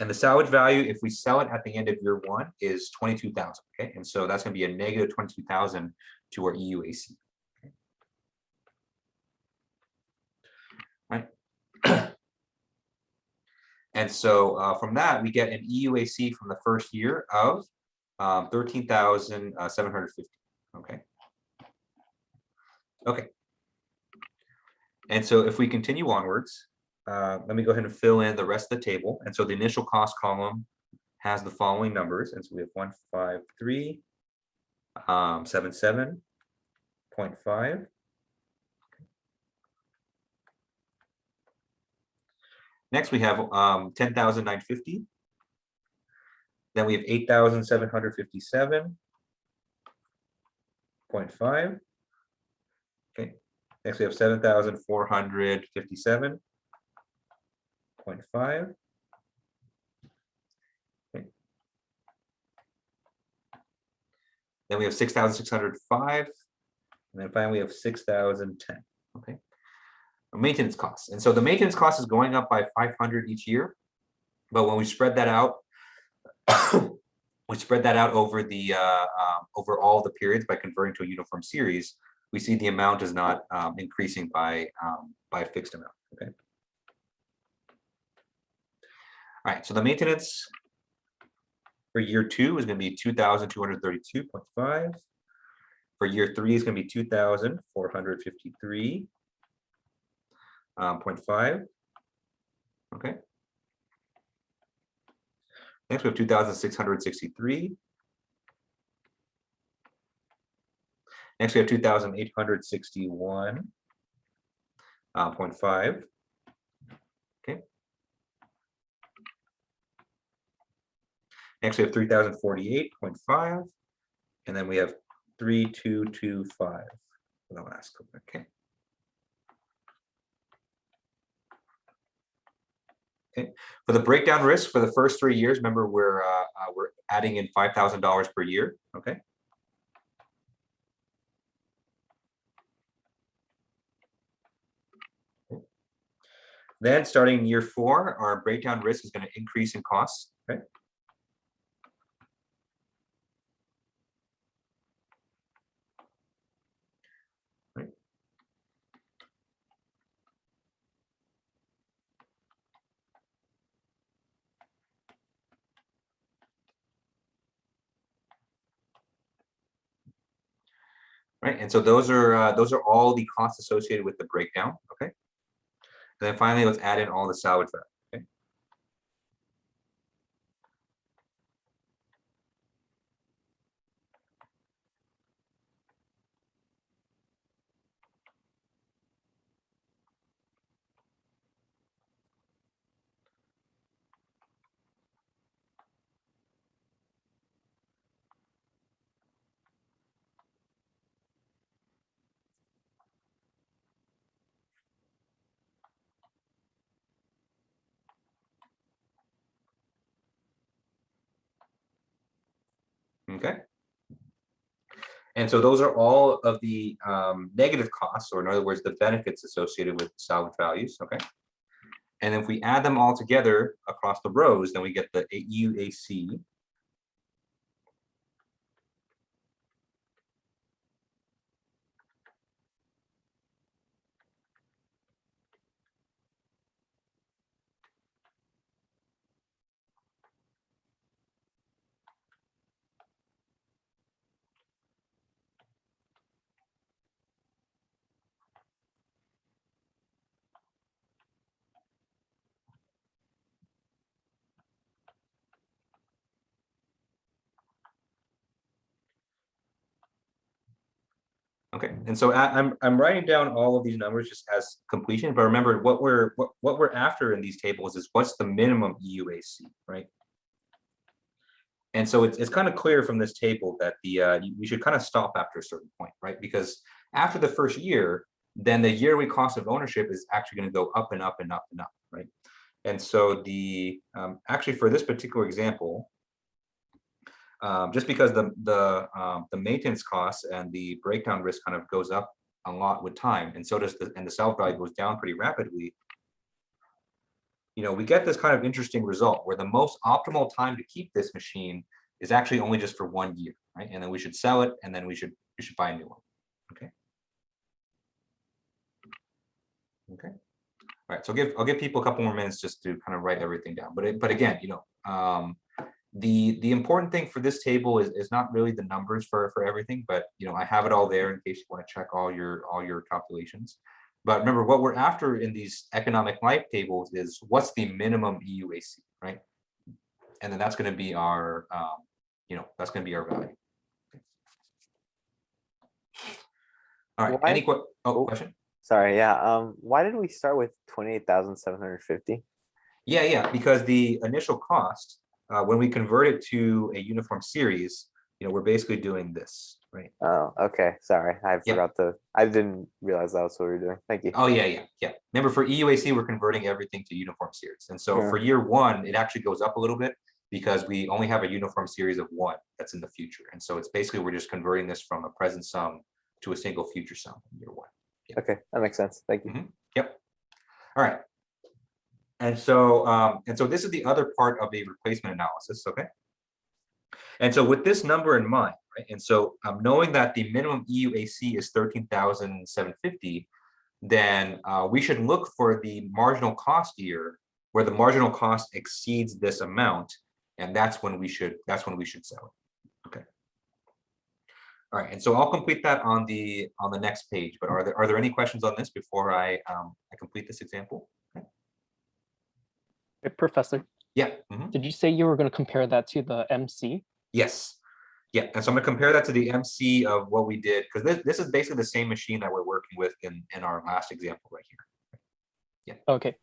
And the salvage value, if we sell it at the end of year 1, is 22,000. Okay, and so that's going to be a negative 22,000 to our EUAC. Okay. Right. And so from that, we get an EUAC from the first year of 13,750. Okay. Okay. And so if we continue onwards, let me go ahead and fill in the rest of the table. And so the initial cost column has the following numbers. And so we have 153, 77.5. Next, we have 10,950. Then we have 8,757.5. Okay. Next, we have 7,457.5. Okay. Then we have 6,605. And then finally, we have 6,010. Okay. Maintenance costs. And so the maintenance cost is going up by 500 each year. But when we spread that out, over the over all the periods by converting to a uniform series, we see the amount is not increasing by a fixed amount. Okay. All right. So the maintenance for year 2 is going to be 2,232.5. For year 3 is going to be 2,453.5. Okay. Next, we have 2,663. Next, we have 2,861.5. Okay. Next, we have 3,048.5. And then we have 3,225 for the last one. Okay. Okay. For the breakdown risk for the first 3 years, remember we're adding in $5,000 per year. Okay. Then starting in year 4, our breakdown risk is going to increase in costs. Okay. Right, and so those are all the costs associated with the breakdown. Okay, and then finally, let's add in all the salvage value. Okay. Okay. And so those are all of the negative costs, or in other words, the benefits associated with salvage values. Okay. And if we add them all together across the rows, then we get the EUAC. Okay, and so I'm writing down all of these numbers just as completion, but remember what we're after in these tables is what's the minimum EUAC, right? And so it's kind of clear from this table that we should kind of stop after a certain point, right? Because after the first year, then the yearly cost of ownership is actually going to go up and up and up and up, right? And so actually for this particular example, just because the maintenance costs and the breakdown risk kind of goes up a lot with time, and so does the sell value goes down pretty rapidly. We get this kind of interesting result where the most optimal time to keep this machine is actually only just for 1 year, right? And then we should sell it, and then we should buy a new one. Okay. Okay. All right. So I'll give people a couple more minutes just to kind of write everything down. But again, the important thing for this table is not really the numbers for everything, but I have it all there in case you want to check all your calculations. But remember, what we're after in these economic life tables is what's the minimum EUAC, right? And then that's going to be our that's going to be our value. Okay. All right. Any question? Sorry. Yeah. Why did we start with 28,750? Yeah. Because the initial cost, when we convert it to a uniform series, we're basically doing this, right? Oh, okay. Sorry. I didn't realize that was what we were doing. Thank you. Oh, yeah. Remember, for EUAC, we're converting everything to uniform series. And so for year one, it actually goes up a little bit because we only have a uniform series of 1 that's in the future. And so it's basically, we're just converting this from a present sum to a single future sum in year 1. Yeah. Okay, that makes sense. Thank you. Yep. All right. And so this is the other part of a replacement analysis, okay? And so with this number in mind, right? And so knowing that the minimum EUAC is 13,750, then we should look for the marginal cost year where the marginal cost exceeds this amount, and that's when we should sell it. Okay. All right, and so I'll complete that on the next page. But are there any questions on this before I complete this example? Okay. Hey, Professor. Yeah. Did you say you were going to compare that to the MC? Yes. Yeah, and so I'm going to compare that to the MC of what we did, because this is basically the same machine that we're working with in our last example right here. Yeah. Okay.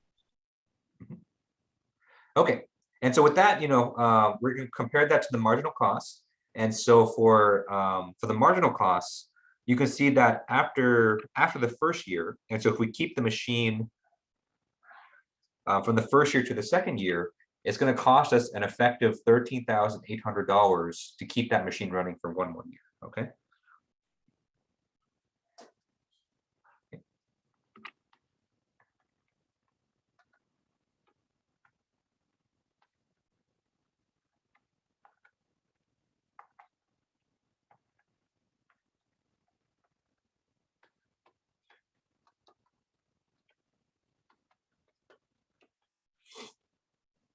Okay, and so with that, we're going to compare that to the marginal costs. And so for the marginal costs, you can see that after the first year, and so if we keep the machine from the first year to the second year, it's going to cost us an effective $13,800 to keep that machine running for one more year. Okay.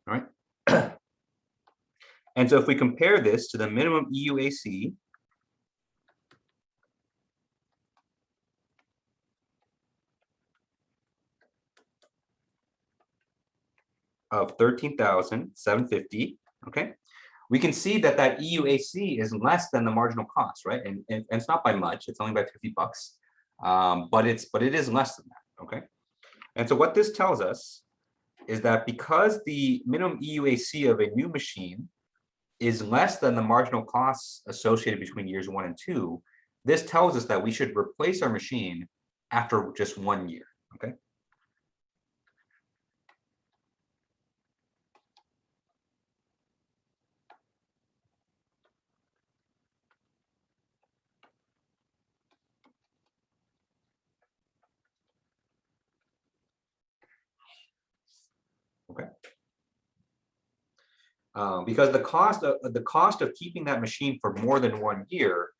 All right. And so if we compare this to the minimum EUAC of 13,750, okay, we can see that EUAC is less than the marginal cost, right? And it's not by much, it's only by $50, but it is less than that, okay? And so what this tells us is that because the minimum EUAC of a new machine is less than the marginal costs associated between years 1 and 2, this tells us that we should replace our machine after just 1 year, okay? Okay. Because the cost of keeping that machine for more than 1 year,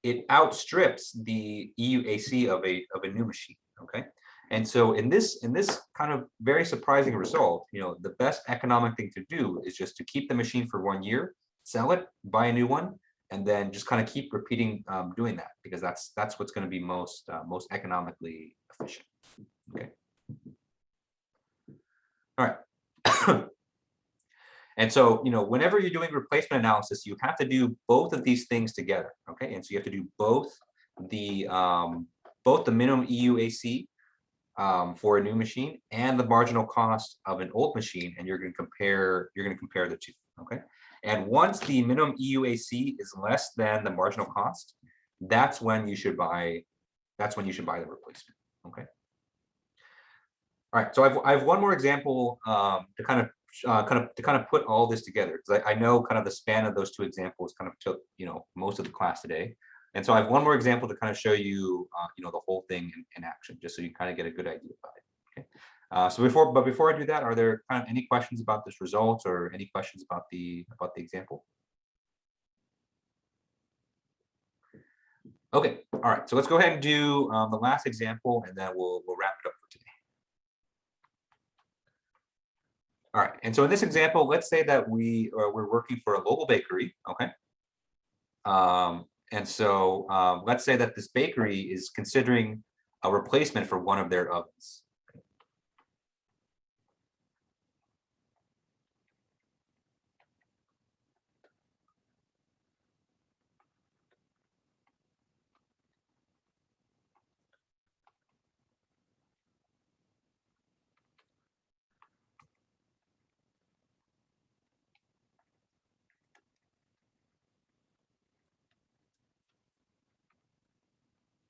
it outstrips the EUAC of a new machine. Okay, and so in this kind of very surprising result, the best economic thing to do is just to keep the machine for 1 year, sell it, buy a new one, and then just kind of keep repeating doing that, because that's what's going to be most economically efficient. Okay. All right. And so, whenever you're doing replacement analysis, you have to do both of these things together, okay? And so you have to do both the both the minimum EUAC for a new machine and the marginal cost of an old machine, and you're going to compare the two. Okay, and once the minimum EUAC is less than the marginal cost, that's when you should buy the replacement. Okay. All right, so I have one more example to kind of put all this together, because I know kind of the span of those two examples kind of took most of the class today, and so I have one more example to kind of show you the whole thing in action, just so you kind of get a good idea about it. Okay, so before I do that, are there kind of any questions about this result or any questions about the example? Okay, all right, so let's go ahead and do the last example, and then we'll wrap it up for today. All right, and so in this example, let's say that we're working for a local bakery, okay? And so let's say that this bakery is considering a replacement for one of their ovens.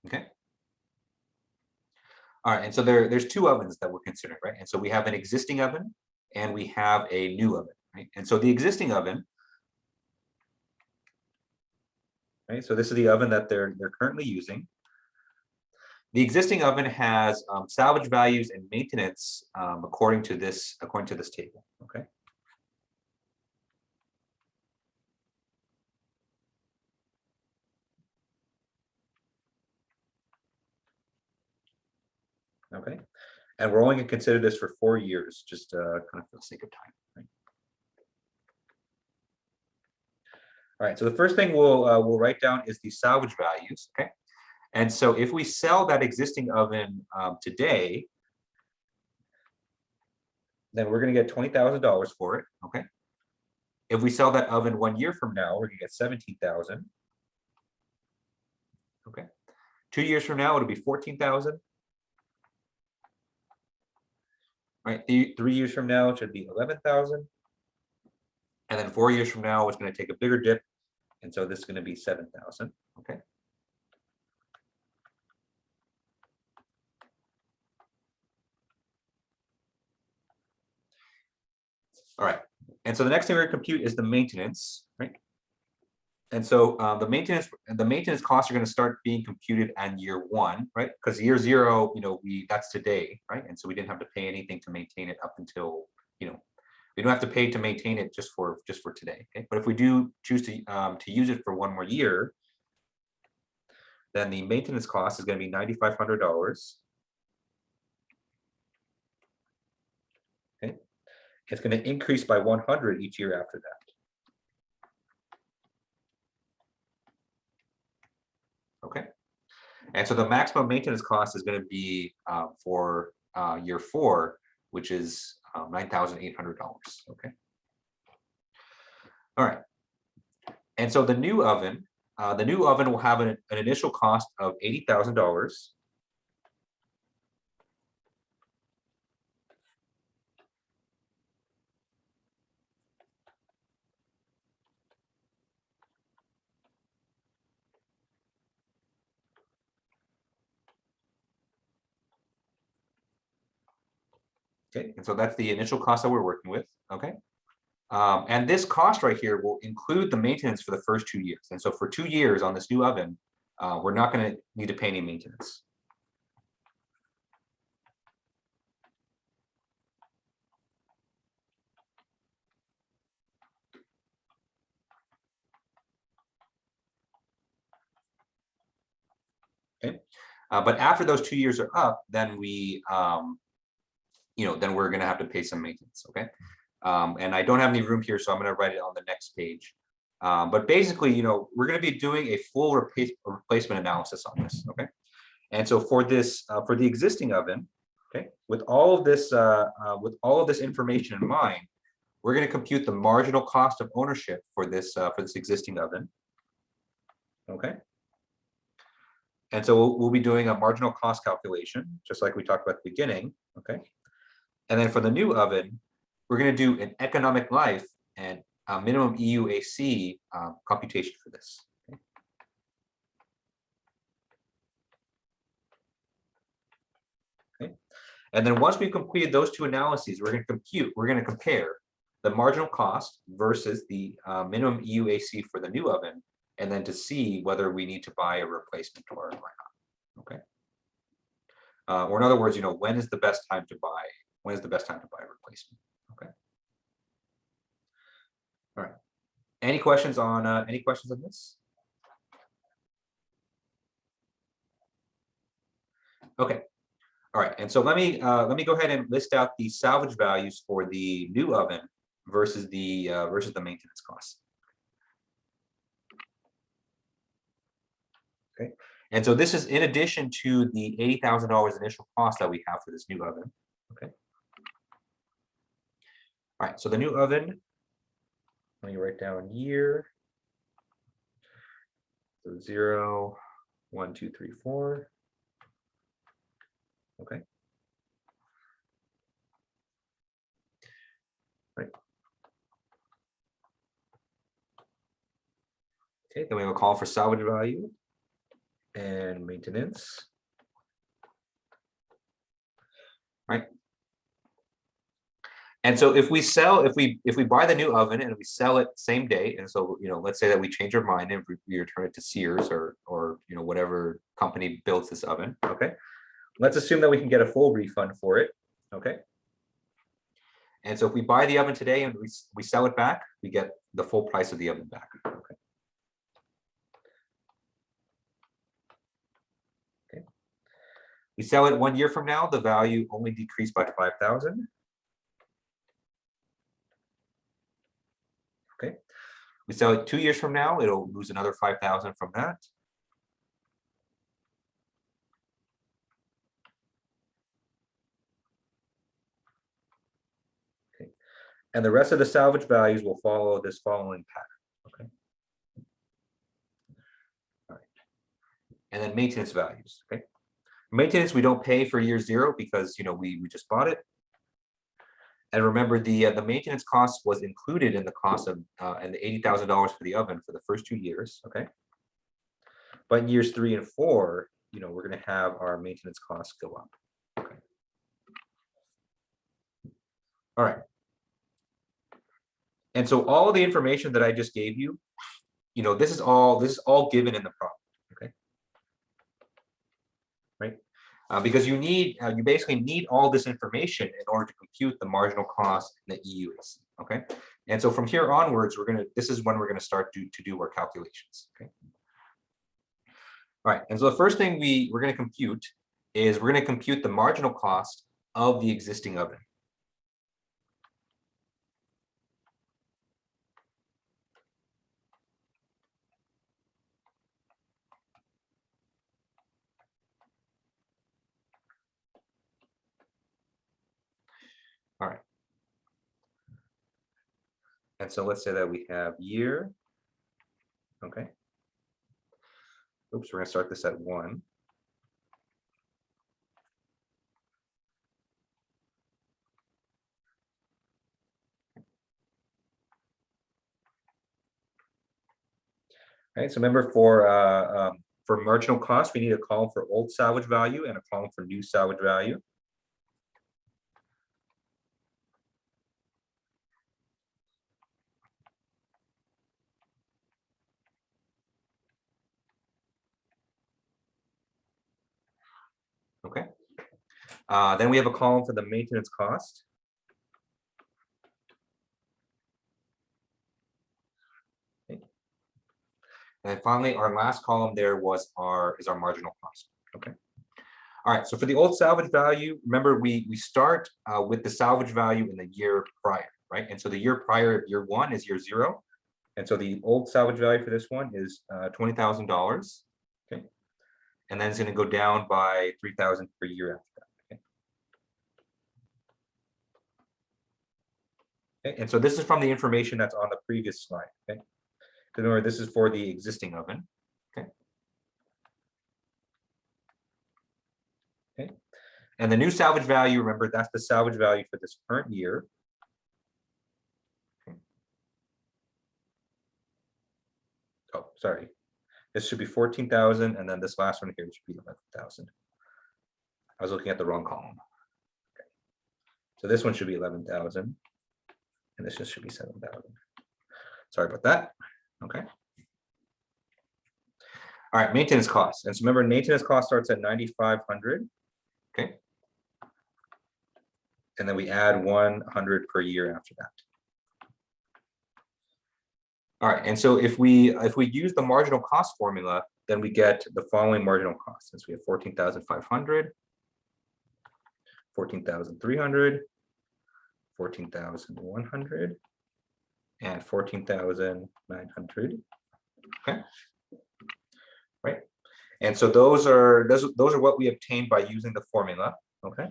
Okay. All right, and so there's two ovens that we're considering, right? And so we have an existing oven and we have a new oven, right? And so the existing oven, right? So this is the oven that they're currently using. The existing oven has salvage values and maintenance according to this table. Okay. Okay, and we're only going to consider this for 4 years, just kind of for the sake of time. Right? All right, so the first thing we'll write down is the salvage values. Okay, and so if we sell that existing oven today, then we're going to get $20,000 for it. Okay, if we sell that oven 1 year from now, we're going to get $17,000. Okay, 2 years from now, it'll be $14,000. Right, 3 years from now, it should be 11,000. And then 4 years from now, it's going to take a bigger dip. And so this is going to be 7,000. Okay. All right. And so the next thing we're going to compute is the maintenance, right? And so the maintenance costs are going to start being computed on year 1, right? Because year 0, that's today, right? And so we didn't have to pay anything to maintain it up until, we don't have to pay to maintain it just for today. Okay, but if we do choose to use it for 1 more year, then the maintenance cost is going to be $9,500. Okay, it's going to increase by 100 each year after that. Okay, and so the maximum maintenance cost is going to be for year 4, which is $9,800. Okay. All right. And so the new oven will have an initial cost of $80,000. Okay, and so that's the initial cost that we're working with. Okay, and this cost right here will include the maintenance for the first 2 years. And so for 2 years on this new oven, we're not going to need to pay any maintenance. Okay, but after those 2 years are up, then then we're going to have to pay some maintenance. Okay, and I don't have any room here, so I'm going to write it on the next page. But basically, we're going to be doing a full replacement analysis on this. Okay, and so for this, for the existing oven, okay, with all of this information in mind, we're going to compute the marginal cost of ownership for this existing oven. Okay. And so we'll be doing a marginal cost calculation, just like we talked about at the beginning, okay? And then for the new oven, we're going to do an economic life and a minimum EUAC computation for this. Okay. And then once we've completed those two analyses, we're going to compare the marginal cost versus the minimum EUAC for the new oven, and then to see whether we need to buy a replacement or not. Okay. Or in other words, when is the best time to buy? When is the best time to buy a replacement? Okay. All right. Any questions on this? Okay. All right. And so let me go ahead and list out the salvage values for the new oven versus the maintenance costs. Okay. And so this is in addition to the $80,000 initial cost that we have for this new oven. Okay. All right. So the new oven, let me write down year. So 0, 1, 2, 3, 4. Okay. Right. Okay, then we have a call for salvage value and maintenance. Right. And so if we buy the new oven and we sell it same day, and so let's say that we change our mind and we return it to Sears or whatever company builds this oven. Okay. Let's assume that we can get a full refund for it. Okay. And so if we buy the oven today and we sell it back, we get the full price of the oven back. Okay. Okay. We sell it 1 year from now, the value only decreased by 5,000. Okay. We sell it 2 years from now, it'll lose another 5,000 from that. Okay. And the rest of the salvage values will follow this following pattern. Okay. All right. And then maintenance values. Okay. Maintenance we don't pay for year 0 because we just bought it. And remember, the maintenance cost was included in the cost of and the $80,000 for the oven for the first 2 years. Okay. But in years 3 and 4, we're going to have our maintenance costs go up. Okay. All right. And so all of the information that I just gave you, this is all given in the problem. Okay. Right. Because you basically need all this information in order to compute the marginal cost and the EUAC. Okay. And so from here onwards, this is when we're going to start to do our calculations. Okay. All right. And so the first thing we're going to compute is we're going to compute the marginal cost of the existing oven. All right. And so let's say that we have year. Okay. Oops, we're going to start this at 1. All right. So remember, for marginal cost, we need a column for old salvage value and a column for new salvage value. Okay. Then we have a column for the maintenance cost. Okay. And finally, our last column there is our marginal cost. Okay. All right. So for the old salvage value, remember we start with the salvage value in the year prior, right? And so the year prior, year 1 is year 0. And so the old salvage value for this one is $20,000. Okay. And then it's going to go down by 3,000 per year after that. Okay. Okay. And so this is from the information that's on the previous slide. Okay. Remember, this is for the existing oven. Okay. And the new salvage value, remember, that's the salvage value for this current year. Oh, sorry. This should be 14,000, and then this last one here should be 11,000. I was looking at the wrong column. Okay. So this one should be 11,000, and this just should be 7,000. Sorry about that. Okay. All right, maintenance costs. And so remember, maintenance cost starts at 9,500. Okay. And then we add 100 per year after that. All right, and so if we use the marginal cost formula, then we get the following marginal costs. Since we have 14,500, 14,300, 14,100, and 14,900. Okay, right. And so those are what we obtained by using the formula. Okay.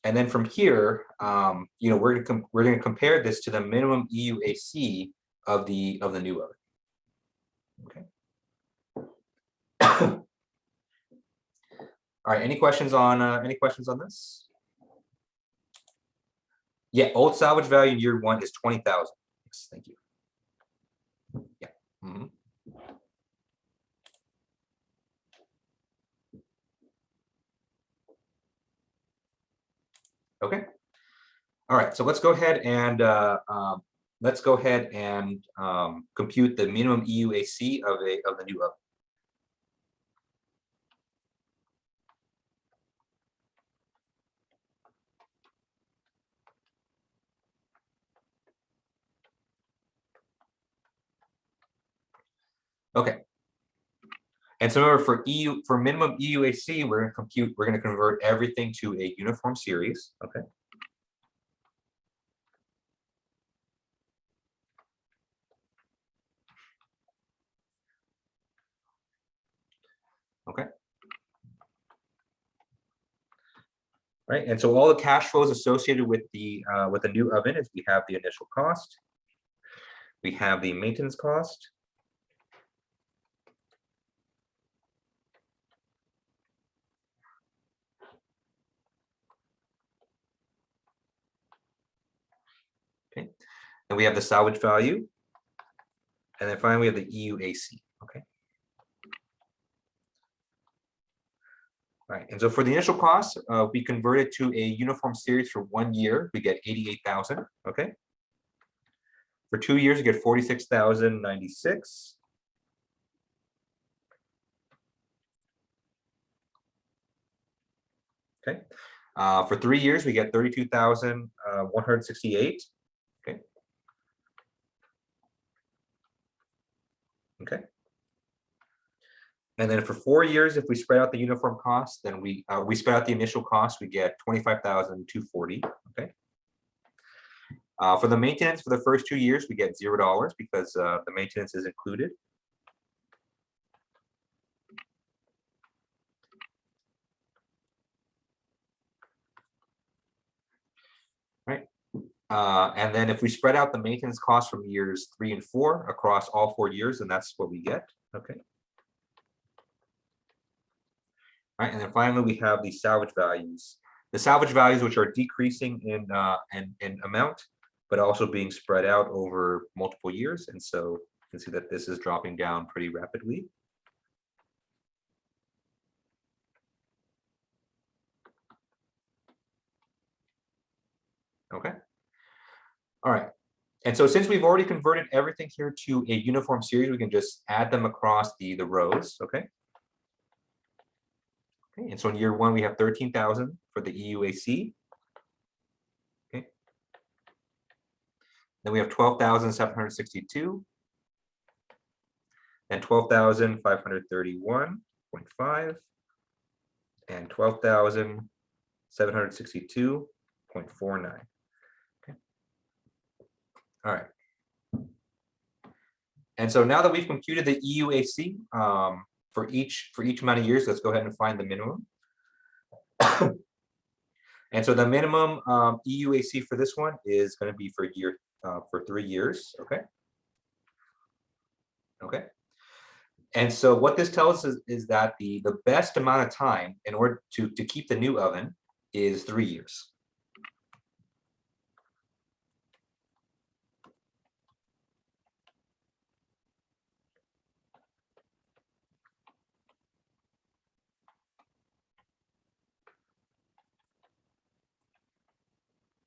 And then from here, you know, we're going to compare this to the minimum EUAC of the new oven. Okay. All right. Any questions on this? Yeah. Old salvage value in year 1 is 20,000. Yes. Thank you. Yeah. Mm-hmm. Okay. All right. So let's go ahead and compute the minimum EUAC of the new oven. Okay. And so remember, for minimum EUAC, we're going to convert everything to a uniform series. Okay. Okay. Right. And so all the cash flows associated with the new oven is we have the initial cost, we have the maintenance cost, okay, and we have the salvage value, and then finally we have the EUAC. Okay. All right, and so for the initial cost, we convert it to a uniform series for 1 year, we get 88,000. Okay. For 2 years, you get 46,096. Okay. For 3 years, we get 32,168. Okay. Okay. And then for 4 years, if we spread out the uniform cost, then we spread out the initial cost, we get 25,240. Okay. For the maintenance for the first 2 years, we get $0 because the maintenance is included. Right. And then if we spread out the maintenance cost from years 3 and 4 across all 4 years, then that's what we get. Okay. All right, and then finally we have the salvage values. The salvage values, which are decreasing in amount, but also being spread out over multiple years. And so you can see that this is dropping down pretty rapidly. Okay. All right. And so since we've already converted everything here to a uniform series, we can just add them across the rows. Okay. Okay. And so in year 1, we have 13,000 for the EUAC. Okay. Then we have 12,762 and 12,531.5 and 12,762.49. Okay. All right. And so now that we've computed the EUAC for each amount of years, let's go ahead and find the minimum. And so the minimum EUAC for this one is going to be for 3 years. Okay. Okay. And so what this tells us is that the best amount of time in order to keep the new oven is 3 years.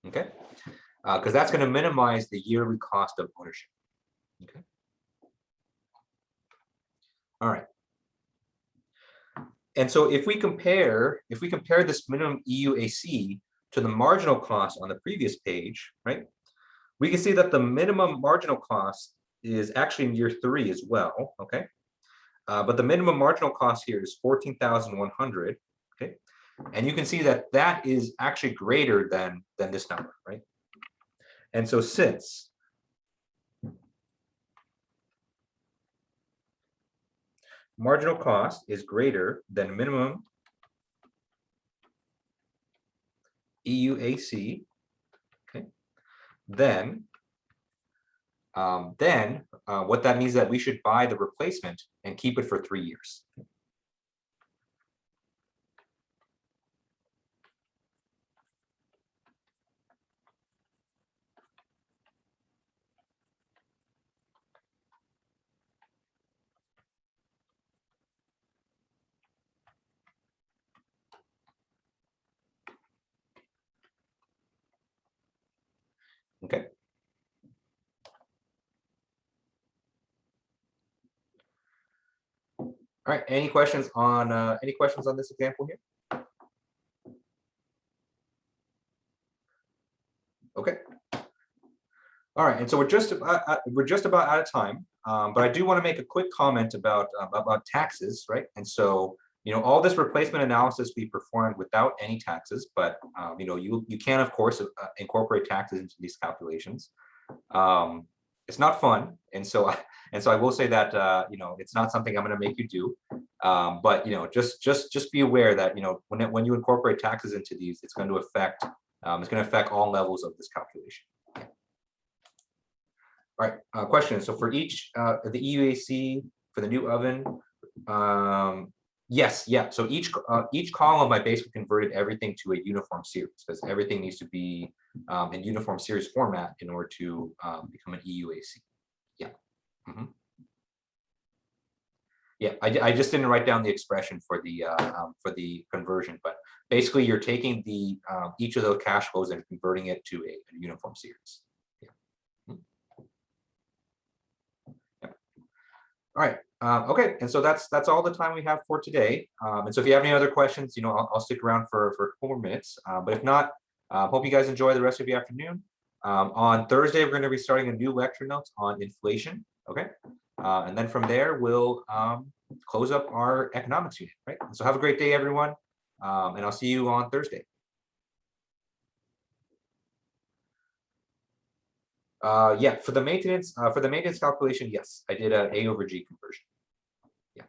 Okay, because that's going to minimize the yearly cost of ownership. Okay. All right. And so if we compare this minimum EUAC to the marginal cost on the previous page, right, we can see that the minimum marginal cost is actually in year 3 as well. Okay, but the minimum marginal cost here is 14,100. Okay, and you can see that that is actually greater than this number, right? And so since marginal cost is greater than minimum EUAC, okay, then what that means is that we should buy the replacement and keep it for 3 years. Okay. All right. Any questions on this example here? Okay. All right. And so we're just about out of time. But I do want to make a quick comment about taxes, right? And so, you know, all this replacement analysis we performed without any taxes, but you know, you can of course incorporate taxes into these calculations. It's not fun, and so I will say that you know, it's not something I'm going to make you do. But you know, just be aware that, you know, when you incorporate taxes into these, it's going to affect all levels of this calculation. All right, question. So for each the EUAC for the new oven, yes, yeah. So each column, I basically converted everything to a uniform series, because everything needs to be in uniform series format in order to become an EUAC. Yeah. Mm-hmm. Yeah, I just didn't write down the expression for the conversion, but basically you're taking the each of those cash flows and converting it to a uniform series. All right. Okay. And so that's all the time we have for today. And so if you have any other questions, you know, I'll stick around for a couple more minutes. But if not, hope you guys enjoy the rest of the afternoon. On Thursday, we're going to be starting a new lecture notes on inflation. Okay. And then from there, we'll close up our economics unit. Right. So have a great day, everyone. And I'll see you on Thursday. Yeah, for the maintenance calculation, yes, I did an A over G conversion. Yeah.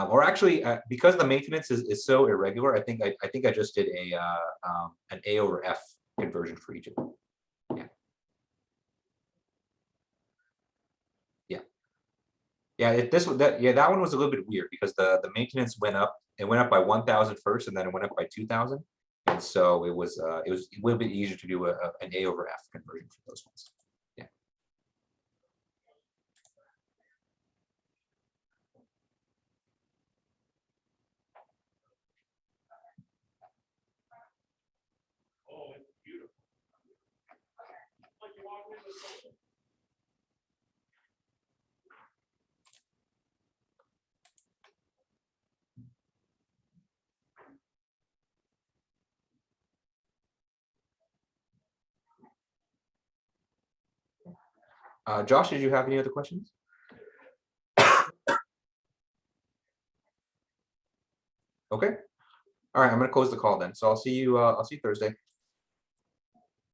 Or actually, because the maintenance is so irregular, I think I just did an A over F conversion for each of them. Yeah. Yeah. Yeah. That one was a little bit weird because the maintenance went up. It went up by 1,000 first, and then it went up by 2,000. And so it was a little bit easier to do an A over F conversion for those ones. Yeah. Oh, it's beautiful. Like you walk into the Josh, did you have any other questions? Okay. All right, I'm going to close the call then. So I'll see you Thursday.